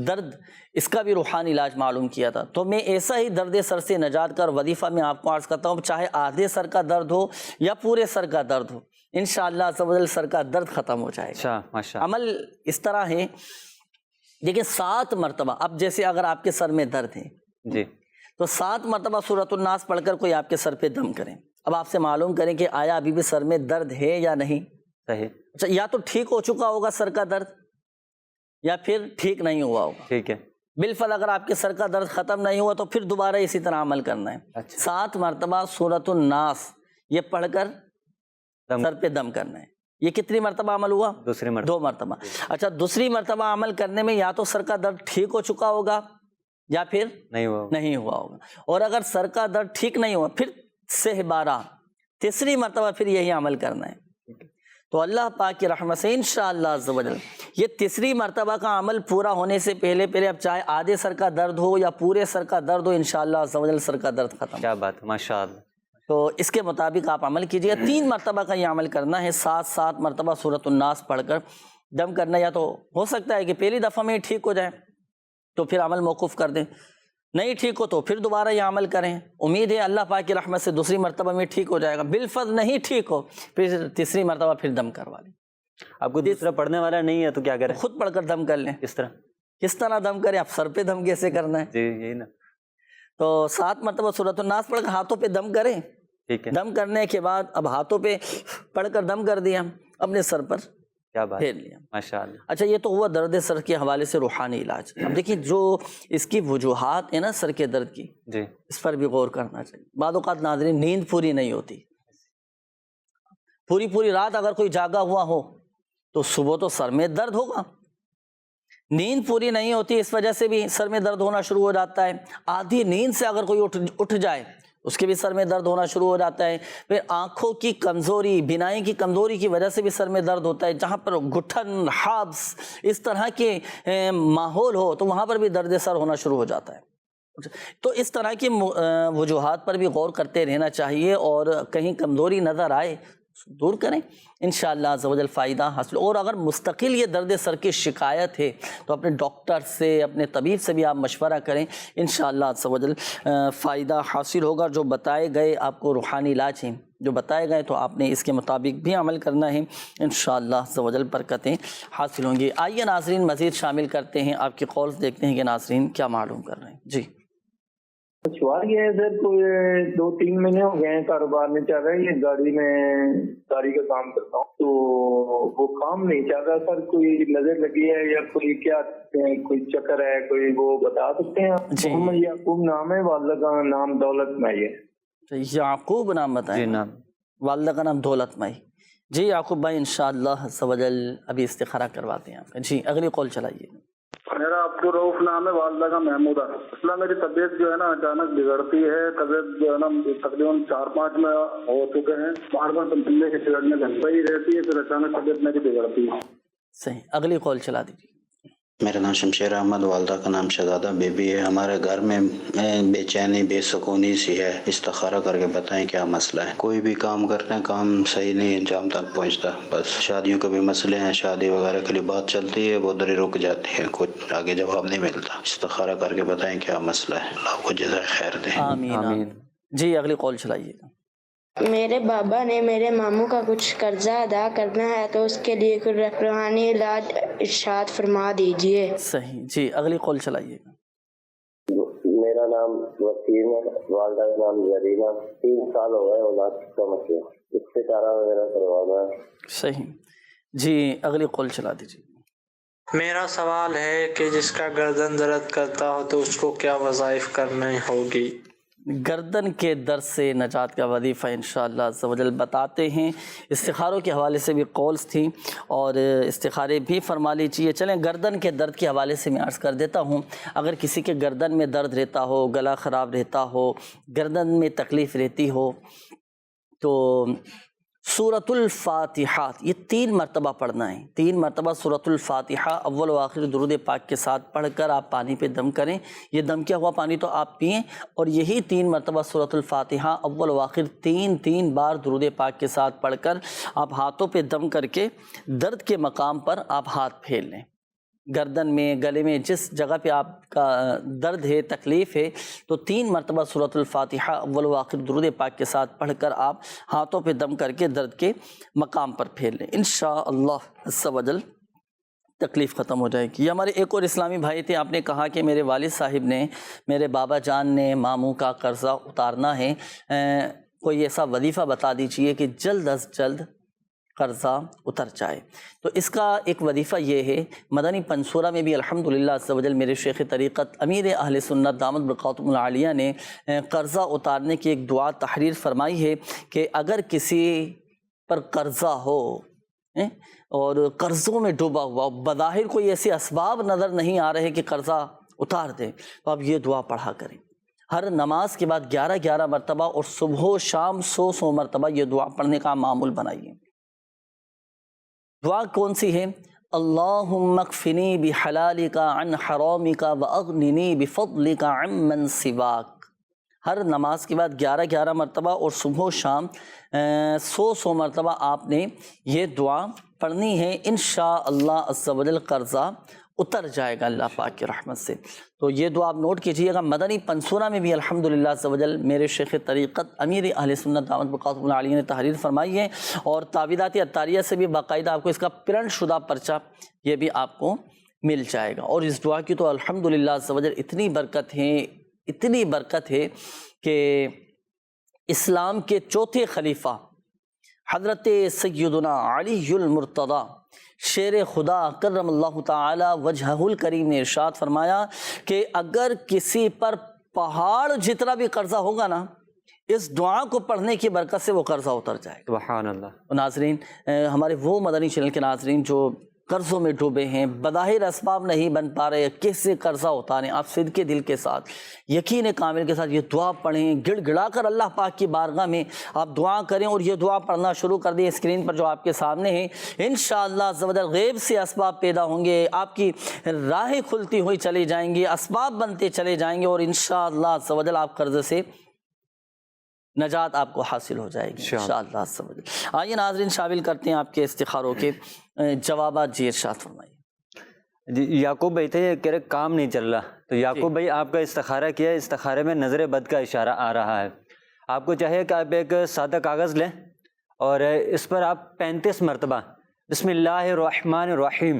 درد، اس کا بھی روحانی علاج معلوم کیا تھا۔ تو میں ایسا ہی درد سر سے نجات کا وظیفہ میں آپ کو عرض کرتا ہوں، چاہے آدھے سر کا درد ہو یا پورے سر کا درد ہو، انشاءاللہ عز و جل سر کا درد ختم ہو جائے گا۔ عمل اس طرح ہے، دیکھیں 7 مرتبہ، اب جیسے اگر آپ کے سر میں درد ہے جی تو 7 مرتبہ سورۃ الناس پڑھ کر کوئی آپ کے سر پہ دم کریں۔ اب آپ سے معلوم کریں کہ آیا ابھی بھی سر میں درد ہے یا نہیں۔ صحیح، اچھا، یا تو ٹھیک ہو چکا ہوگا سر کا درد یا پھر ٹھیک نہیں ہوا ہوگا۔ ٹھیک ہے، بالفعل اگر آپ کے سر کا درد ختم نہیں ہوا تو پھر دوبارہ اسی طرح عمل کرنا ہے۔ 7 مرتبہ سورۃ الناس یہ پڑھ کر سر پہ دم کرنا ہے۔ یہ کتنی مرتبہ عمل ہوا؟ دوسری مرتبہ. 2 مرتبہ. اچھا دوسری مرتبہ عمل کرنے میں یا تو سر کا درد ٹھیک ہو چکا ہوگا یا پھر نہیں ہوا ہوگا. اور اگر سر کا درد ٹھیک نہیں ہوا پھر سے 12 تیسری مرتبہ پھر یہی عمل کرنا ہے. تو اللہ پاک کی رحمت سے انشاءاللہ عز و جل یہ تیسری مرتبہ کا عمل پورا ہونے سے پہلے اب چاہے آدھے سر کا درد ہو یا پورے سر کا درد ہو انشاءاللہ عز و جل سر کا درد ختم. کیا بات ہے، ماشاءاللہ. تو اس کے مطابق آپ عمل کیجیے. 3 مرتبہ کا یہ عمل کرنا ہے. 7 مرتبہ سورۃ الناس پڑھ کر دم کرنا. یا تو ہو سکتا ہے کہ پہلی دفعہ میں ٹھیک ہو جائے تو پھر عمل موقوف کر دیں، نہیں ٹھیک ہو تو پھر دوبارہ یہ عمل کریں. امید ہے اللہ پاک کی رحمت سے دوسری مرتبہ میں ٹھیک ہو جائے گا. بالفرض نہیں ٹھیک ہو پھر تیسری مرتبہ پھر دم کروا لیں. آپ کو دوسرا پڑھنے والا نہیں ہے تو کیا کریں؟ خود پڑھ کر دم کر لیں. کس طرح دم کریں؟ آپ سر پہ دم کیسے کرنا ہے؟ جی یہی نا. تو 7 مرتبہ سورۃ الناس پڑھ کر ہاتھوں پہ دم کریں. دم کرنے کے بعد اب ہاتھوں پہ پڑھ کر دم کر دیا، اپنے سر پر پھیر لیا. ماشاءاللہ. اچھا یہ تو ہوا درد سر کے حوالے سے روحانی علاج. اب دیکھیں جو اس کی وجوہات ہیں نا سر کے درد کی، جی اس پر بھی غور کرنا چاہیے. بعض اوقات ناظرین نیند پوری نہیں ہوتی، پوری رات اگر کوئی جاگا ہوا ہو تو صبح تو سر میں درد ہوگا. نیند پوری نہیں ہوتی اس وجہ سے بھی سر میں درد ہونا شروع ہو جاتا ہے. آدھی نیند سے اگر کوئی اٹھ جائے اس کے بھی سر میں درد ہونا شروع ہو جاتا ہے. پھر آنکھوں کی کمزوری، بینائی کی کمزوری کی وجہ سے بھی سر میں درد ہوتا ہے. جہاں پر گٹھن، حابس اس طرح کے ماحول ہو تو وہاں پر بھی درد سر ہونا شروع ہو جاتا ہے. تو اس طرح کی وجوہات پر بھی غور کرتے رہنا چاہیے اور کہیں کمزوری نظر آئے دور کریں، انشاءاللہ عز و جل فائدہ حاصل. اور اگر مستقل یہ درد سر کی شکایت ہے تو اپنے ڈاکٹر سے، اپنے طبیب سے بھی آپ مشورہ کریں، انشاءاللہ عز و جل فائدہ حاصل ہوگا. جو بتائے گئے آپ کو روحانی علاج ہیں جو بتائے گئے تو آپ نے اس کے مطابق بھی عمل کرنا ہے، انشاءاللہ عز و جل برکتیں حاصل ہوں گی. آئیے ناظرین مزید شامل کرتے ہیں آپ کے قولز، دیکھتے ہیں کہ ناظرین کیا معلوم کر رہے ہیں. جی سوال یہ ہے سر، کوئی 2-3 مہینے ہو گئے ہیں کاروبار نہیں چل رہا ہے. یہ گاڑی کا کام کرتا ہوں تو وہ کام نہیں چل رہا سر. کوئی نظر لگی ہے یا کوئی کیا کوئی چکر ہے، کوئی وہ بتا سکتے ہیں آپ؟ محمد یعقوب نام ہے، والدہ کا نام دولت مائی ہے. یعقوب نام بتائیں. والدہ کا نام دولت مائی. جی یعقوب بھائی انشاءاللہ عز و جل ابھی استخارہ کرواتے ہیں آپ کا. جی اگلی کال چلائیے. میرا عبدالرؤف نام ہے، والدہ کا محمودہ. اصلا میری طبیعت جو ہے نا اچانک بگڑتی ہے. طبیعت جو ہے نا تقریباً 4-5 میں ہو چکے ہیں. بار ملنے کے بگڑنے لگتا ہی رہتی ہے، پھر اچانک طبیعت میری بگڑتی ہے. صحیح، اگلی کال چلا دیجیے. میرا نام شمشیر احمد، والدہ کا نام شہزادہ بی بی ہے. ہمارے گھر میں بے چینی، بے سکونی سی ہے. استخارہ کر کے بتائیں کیا مسئلہ ہے. کوئی بھی کام کرتے ہیں کام صحیح نہیں انجام تک پہنچتا. بس شادیوں کے بھی مسئلے ہیں، شادی وغیرہ کے لیے بات چلتی ہے وہ ادھر ہی رک جاتی ہے، کچھ آگے جواب نہیں ملتا. استخارہ کر کے بتائیں کیا مسئلہ ہے. اللہ کو جزائے خیر دے. آمین. جی اگلی کال چلائیے. میرے بابا نے میرے ماموں کا کچھ قرضہ ادا کرنا ہے تو اس کے لیے کچھ روحانی علاج ارشاد فرما دیجئے. صحیح. جی اگلی کال چلائیے. میرا نام وسیم ہے، والدہ کا نام زرینہ. 3 سال ہو گئے اولاد کا مسئلہ، استخارہ وغیرہ کروانا ہے. صحیح. جی اگلی کال چلا دیجیے. میرا سوال ہے کہ جس کا گردن درد کرتا ہو تو اس کو کیا وظائف کرنی ہوگی؟ گردن کے درد سے نجات کا وظیفہ انشاءاللہ عز و جل بتاتے ہیں. استخاروں کے حوالے سے بھی قولز تھیں اور استخارے بھی فرما لیجیے. چلیں گردن کے درد کے حوالے سے میں عرض کر دیتا ہوں. اگر کسی کے گردن میں درد رہتا ہو، گلا خراب رہتا ہو، گردن میں تکلیف رہتی ہو تو سورۃ الفاتحہ یہ 3 مرتبہ پڑھنا ہے. 3 مرتبہ سورۃ الفاتحہ اول و آخر درود پاک کے ساتھ پڑھ کر آپ پانی پہ دم کریں. یہ دم کیا ہوا پانی تو آپ پئیں اور یہی 3 مرتبہ سورۃ الفاتحہ اول و آخر 3 بار درود پاک کے ساتھ پڑھ کر آپ ہاتھوں پہ دم کر کے درد کے مقام پر آپ ہاتھ پھیر لیں. گردن میں، گلے میں، جس جگہ پہ آپ کا درد ہے، تکلیف ہے تو 3 مرتبہ سورۃ الفاتحہ اول و آخر درود پاک کے ساتھ پڑھ کر آپ ہاتھوں پہ دم کر کے درد کے مقام پر پھیر لیں. انشاءاللہ عز و جل تکلیف ختم ہو جائے گی. یہ ہمارے ایک اور اسلامی بھائی تھے، آپ نے کہا کہ میرے والد صاحب نے، میرے بابا جان نے ماموں کا قرضہ اتارنا ہے، کوئی ایسا وظیفہ بتا دیجئے کہ جلد از جلد قرضہ اتر جائے. تو اس کا ایک وظیفہ یہ ہے، مدنی پنصورہ میں بھی الحمدللہ عز و جل میرے شیخ طریقت امیر اہل سنت دامت برکاتہم العالیہ نے قرضہ اتارنے کی ایک دعا تحریر فرمائی ہے کہ اگر کسی پر قرضہ ہو اور قرضوں میں ڈوبا ہوا، بظاہر کوئی ایسے اسباب نظر نہیں آ رہے کہ قرضہ اتار دیں، تو آپ یہ دعا پڑھا کریں ہر نماز کے بعد 11 مرتبہ، اور صبح و شام 100 مرتبہ یہ دعا پڑھنے کا معمول بنائیے۔ دعا کون سی ہے؟ اللہم اکفنی بحلالک عن حرامک واغننی بفضلک عمن سواک۔ ہر نماز کے بعد 11 مرتبہ اور صبح و شام 100 مرتبہ آپ نے یہ دعا پڑھنی ہے۔ انشاءاللہ عز و جل قرضہ اتر جائے گا اللہ پاک کی رحمت سے۔ تو یہ دعا آپ نوٹ کیجئے گا۔ مدنی پنصورہ میں بھی الحمدللہ عز و جل میرے شیخ طریقت امیر اہل سنت دامت بقاتہ اللہ علیہ نے تحریر فرمائی ہے، اور تعویذات عطاریہ سے بھی باقاعدہ آپ کو اس کا پرنٹ شدہ پرچہ یہ بھی آپ کو مل جائے گا۔ اور اس دعا کی تو الحمدللہ عز و جل اتنی برکت ہے کہ اسلام کے چوتھے خلیفہ حضرت سیدنا علی المرتضیٰ شیر خدا کرم اللہ تعالی وجہہ الکریم نے ارشاد فرمایا کہ اگر کسی پر پہاڑ جتنا بھی قرضہ ہوگا نا، اس دعا کو پڑھنے کی برکت سے وہ قرضہ اتر جائے گا۔ سبحان اللہ۔ ناظرین، ہمارے وہ مدنی چینل کے ناظرین جو قرضوں میں ڈوبے ہیں، بظاہر اسباب نہیں بن پا رہے، کیسے قرضہ اتاریں، آپ صدقے دل کے ساتھ، یقین کامل کے ساتھ یہ دعا پڑھیں، گڑ گڑا کر اللہ پاک کی بارگاہ میں آپ دعا کریں، اور یہ دعا پڑھنا شروع کر دیں۔ اسکرین پر جو آپ کے سامنے ہے، انشاءاللہ عز و جل غیب سے اسباب پیدا ہوں گے، آپ کی راہیں کھلتی ہوئی چلی جائیں گی، اسباب بنتے چلے جائیں گے، اور انشاءاللہ عز و جل آپ قرض سے نجات آپ کو حاصل ہو جائے گی انشاءاللہ عز و جل۔ آئیے ناظرین شامل کرتے ہیں آپ کے استخاروں کے جوابات۔ جی ارشاد فرمائیے۔ جی یعقوب بھائی تھے، یہ کہہ رہے کام نہیں چل رہا، تو یعقوب بھائی آپ کا استخارہ کیا ہے، استخارے میں نظر بد کا اشارہ آ رہا ہے۔ آپ کو چاہیے کہ آپ ایک سادہ کاغذ لیں اور اس پر آپ 35 مرتبہ بسم اللہ الرحمن الرحیم،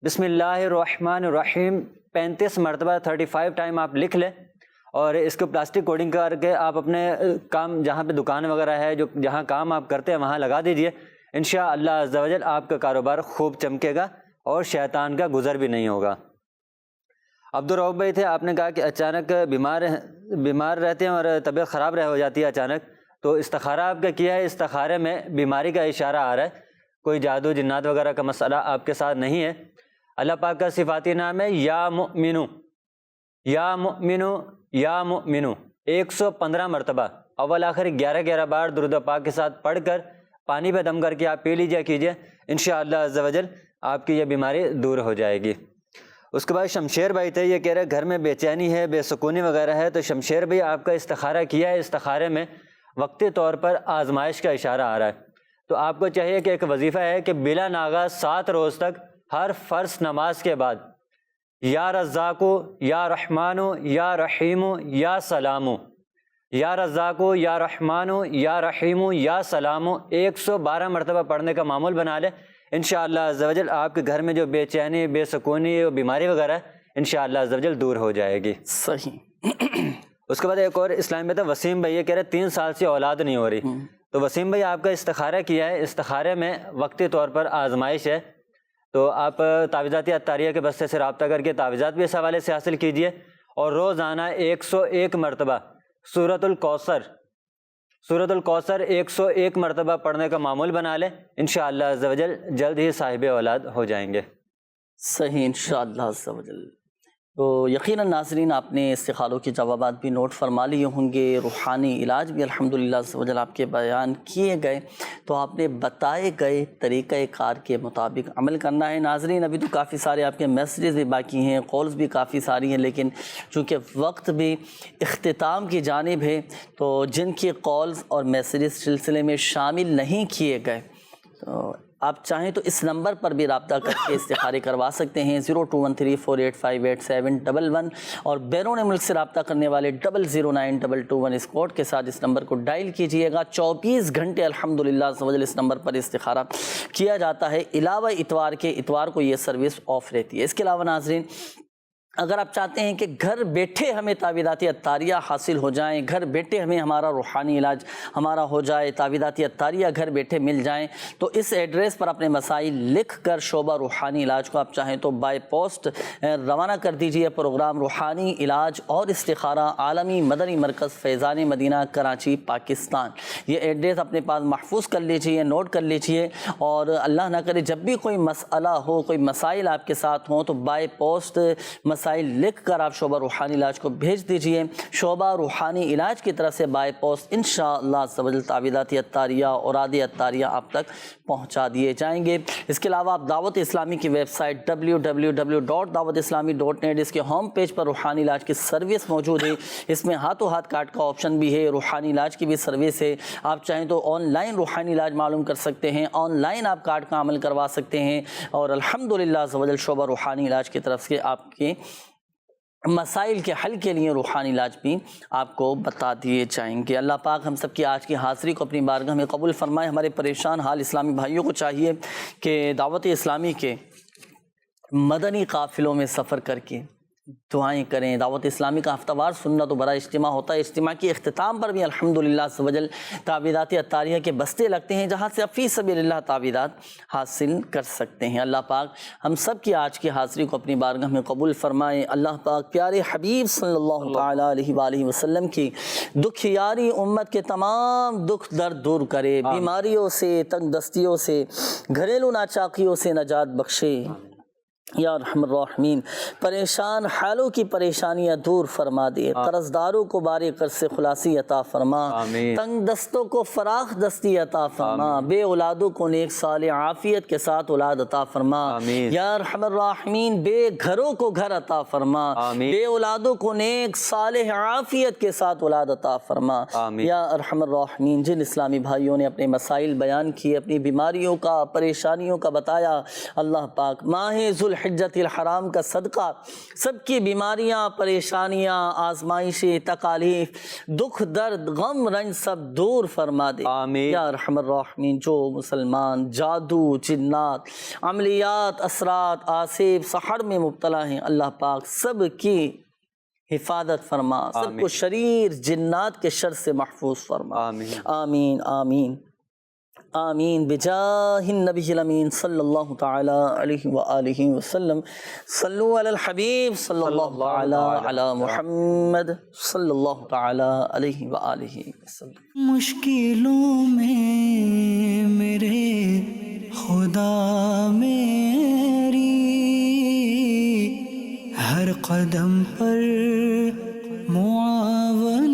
بسم اللہ الرحمن الرحیم 35 مرتبہ 35 ٹائم آپ لکھ لیں، اور اس کو پلاسٹک کوڈنگ کر کے آپ اپنے کام جہاں پہ دکان وغیرہ ہے، جہاں کام آپ کرتے ہیں وہاں لگا دیجئے۔ انشاءاللہ عز و جل آپ کا کاروبار خوب چمکے گا اور شیطان کا گزر بھی نہیں ہوگا۔ عبدالرؤف بھائی تھے، آپ نے کہا کہ اچانک بیمار رہتے ہیں اور طبیعت خراب ہو جاتی ہے اچانک، تو استخارہ آپ کا کیا ہے، استخارے میں بیماری کا اشارہ آ رہا ہے، کوئی جادو جنات وغیرہ کا مسئلہ آپ کے ساتھ نہیں ہے۔ اللہ پاک کا صفاتی نام ہے یا مؤمنو، یا مؤمنو، یا مؤمنو 115 مرتبہ اول آخر 11 بار درود پاک کے ساتھ پڑھ کر پانی پہ دم کر کے آپ پی لیجیے کیجیے، انشاءاللہ عز و جل آپ کی یہ بیماری دور ہو جائے گی۔ اس کے بعد شمشیر بھائی تھے، یہ کہہ رہے گھر میں بے چینی ہے، بے سکونی وغیرہ ہے، تو شمشیر بھائی آپ کا استخارہ کیا ہے، استخارے میں وقتی طور پر آزمائش کا اشارہ آ رہا ہے، تو آپ کو چاہیے کہ ایک وظیفہ ہے کہ بلا ناغہ 7 روز تک ہر فرض نماز کے بعد یا رزاقو، یا رحمانو، یا رحیمو، یا سلامو، یا رزاقو، یا رحمانو، یا رحیمو، یا سلامو 112 مرتبہ پڑھنے کا معمول بنا لے۔ انشاءاللہ عز و جل آپ کے گھر میں جو بے چینی، بے سکونی اور بیماری وغیرہ ہے انشاءاللہ عز و جل دور ہو جائے گی۔ صحیح۔ اس کے بعد ایک اور اسلام میں تھا وسیم بھائی، یہ کہہ رہے 3 سال سے اولاد نہیں ہو رہی، تو وسیم بھائی آپ کا استخارہ کیا ہے، استخارے میں وقتی طور پر آزمائش ہے، تو آپ تعویذات عطاریہ کے بستے سے رابطہ کر کے تعویذات بھی اس حوالے سے حاصل کیجئے، اور روزانہ 101 مرتبہ سورۃ الکوثر 101 مرتبہ پڑھنے کا معمول بنا لیں، انشاءاللہ عز و جل جلد ہی صاحب اولاد ہو جائیں گے۔ صحیح انشاءاللہ عز و جل۔ تو یقیناً ناظرین آپ نے استخاروں کے جوابات بھی نوٹ فرما لیے ہوں گے، روحانی علاج بھی الحمدللہ عز و جل آپ کے بیان کیے گئے، تو آپ نے بتائے گئے طریقہ کار کے مطابق عمل کرنا ہے۔ ناظرین ابھی تو کافی سارے آپ کے میسیجز بھی باقی ہیں، کالز بھی کافی ساری ہیں، لیکن چونکہ وقت بھی اختتام کی جانب ہے، تو جن کی کالز اور میسیجز سلسلے میں شامل نہیں کیے گئے، تو آپ چاہیں تو اس نمبر پر بھی رابطہ کر کے استخارے کروا سکتے ہیں 0213485871، اور بیرون ملک سے رابطہ کرنے والے 009221 اس کوڈ کے ساتھ اس نمبر کو ڈائل کیجئے گا۔ 24 گھنٹے الحمدللہ عز و جل اس نمبر پر استخارہ کیا جاتا ہے، علاوہ اتوار کے، اتوار کو یہ سروس آف رہتی ہے۔ اس کے علاوہ ناظرین اگر آپ چاہتے ہیں کہ گھر بیٹھے ہمیں تعویذاتی عطاریہ حاصل ہو جائیں، گھر بیٹھے ہمیں ہمارا روحانی علاج ہمارا ہو جائے، تعویذاتی عطاریہ گھر بیٹھے مل جائیں، تو اس ایڈریس پر اپنے مسائل لکھ کر شعبہ روحانی علاج کو آپ چاہیں تو بائی پوسٹ روانہ کر دیجئے۔ پروگرام روحانی علاج اور استخارہ، عالمی مدنی مرکز فیضان مدینہ، کراچی، پاکستان۔ یہ ایڈریس اپنے پاس محفوظ کر لیجئے، نوٹ کر لیجئے، اور اللہ نہ کرے جب بھی کوئی مسئلہ ہو، کوئی مسائل آپ کے ساتھ ہوں تو بائی پوسٹ مسائل لکھ کر آپ شعبہ روحانی علاج کو بھیج دیجئے۔ شعبہ روحانی علاج کی طرف سے بائی پوسٹ انشاءاللہ عز و جل تعویذاتی عطاریہ، اوراد عطاریہ آپ تک پہنچا دیے جائیں گے۔ اس کے علاوہ آپ دعوت اسلامی کی ویب سائٹ www.dawatislami.net، اس کے ہوم پیج پر روحانی علاج کی سروس موجود ہے۔ اس میں ہاتھوں ہاتھ کارڈ کا آپشن بھی ہے، روحانی علاج کی بھی سروس ہے۔ آپ چاہیں تو آن لائن روحانی علاج معلوم کر سکتے ہیں، آن لائن آپ کارڈ کا عمل کروا سکتے ہیں، اور الحمدللہ عز و جل شعبہ روحانی علاج کی طرف سے آپ کے مسائل کے حل کے لیے روحانی علاج بھی آپ کو بتا دیے جائیں گے۔ اللہ پاک ہم سب کی آج کی حاضری کو اپنی بارگاہ میں قبول فرمائے۔ ہمارے پریشان حال اسلامی بھائیوں کو چاہیے کہ دعوت اسلامی کے مدنی قافلوں میں سفر کر کے دعائیں کریں۔ دعوت اسلامی کا ہفتہ وار سنت و بڑا اجتماع ہوتا ہے، اجتماع کی اختتام پر بھی الحمدللہ عز و جل تعویذاتی عطاریہ کے بستے لگتے ہیں، جہاں سے آپ فی سبیل اللہ تعویذات حاصل کر سکتے ہیں۔ اللہ پاک ہم سب کی آج کی حاضری کو اپنی بارگاہ میں قبول فرمائے۔ اللہ پاک پیارے حبیب صلی اللہ تعالیٰ علیہ وآلہ وسلم کی دکھیاری امت کے تمام دکھ درد دور کرے، بیماریوں سے، تنگ دستیوں سے، گھریلو ناچاکیوں سے نجات بخشے یا ارحم الراحمین۔ پریشان حالوں کی پریشانیاں دور فرما دے، قرض داروں کو بارے قرض سے خلاصی عطا فرما، تنگ دستوں کو فراخ دستی عطا فرما، بے اولادوں کو نیک صالح عافیت کے ساتھ اولاد عطا فرما یا ارحم الراحمین۔ بے گھروں کو گھر عطا فرما، بے اولادوں کو نیک صالح عافیت کے ساتھ اولاد عطا فرما یا ارحم الراحمین۔ جن اسلامی بھائیوں نے اپنے مسائل بیان کیے، اپنی بیماریوں کا، پریشانیوں کا بتایا، اللہ پاک ماہ ذوالحجۃ الحرام کا صدقہ سب کی بیماریاں، پریشانیاں، آزمائشیں، تکالیف، دکھ درد، غم رنج سب دور فرما دے یا ارحم الراحمین۔ جو مسلمان جادو، جنات، عملیات، اثرات، آسیب، سحر میں مبتلا ہیں، اللہ پاک سب کی حفاظت فرما، سب کو شریر جنات کے شر سے محفوظ فرما۔ آمین آمین آمین بجاہ النبی الامین صلی اللہ تعالی علیہ وآلہ وسلم۔ صلو علی الحبیب صلی اللہ تعالی علی محمد صلی اللہ تعالی علیہ وآلہ وسلم۔ مشکلوں میں میرے خدا میری ہر قدم پر معاون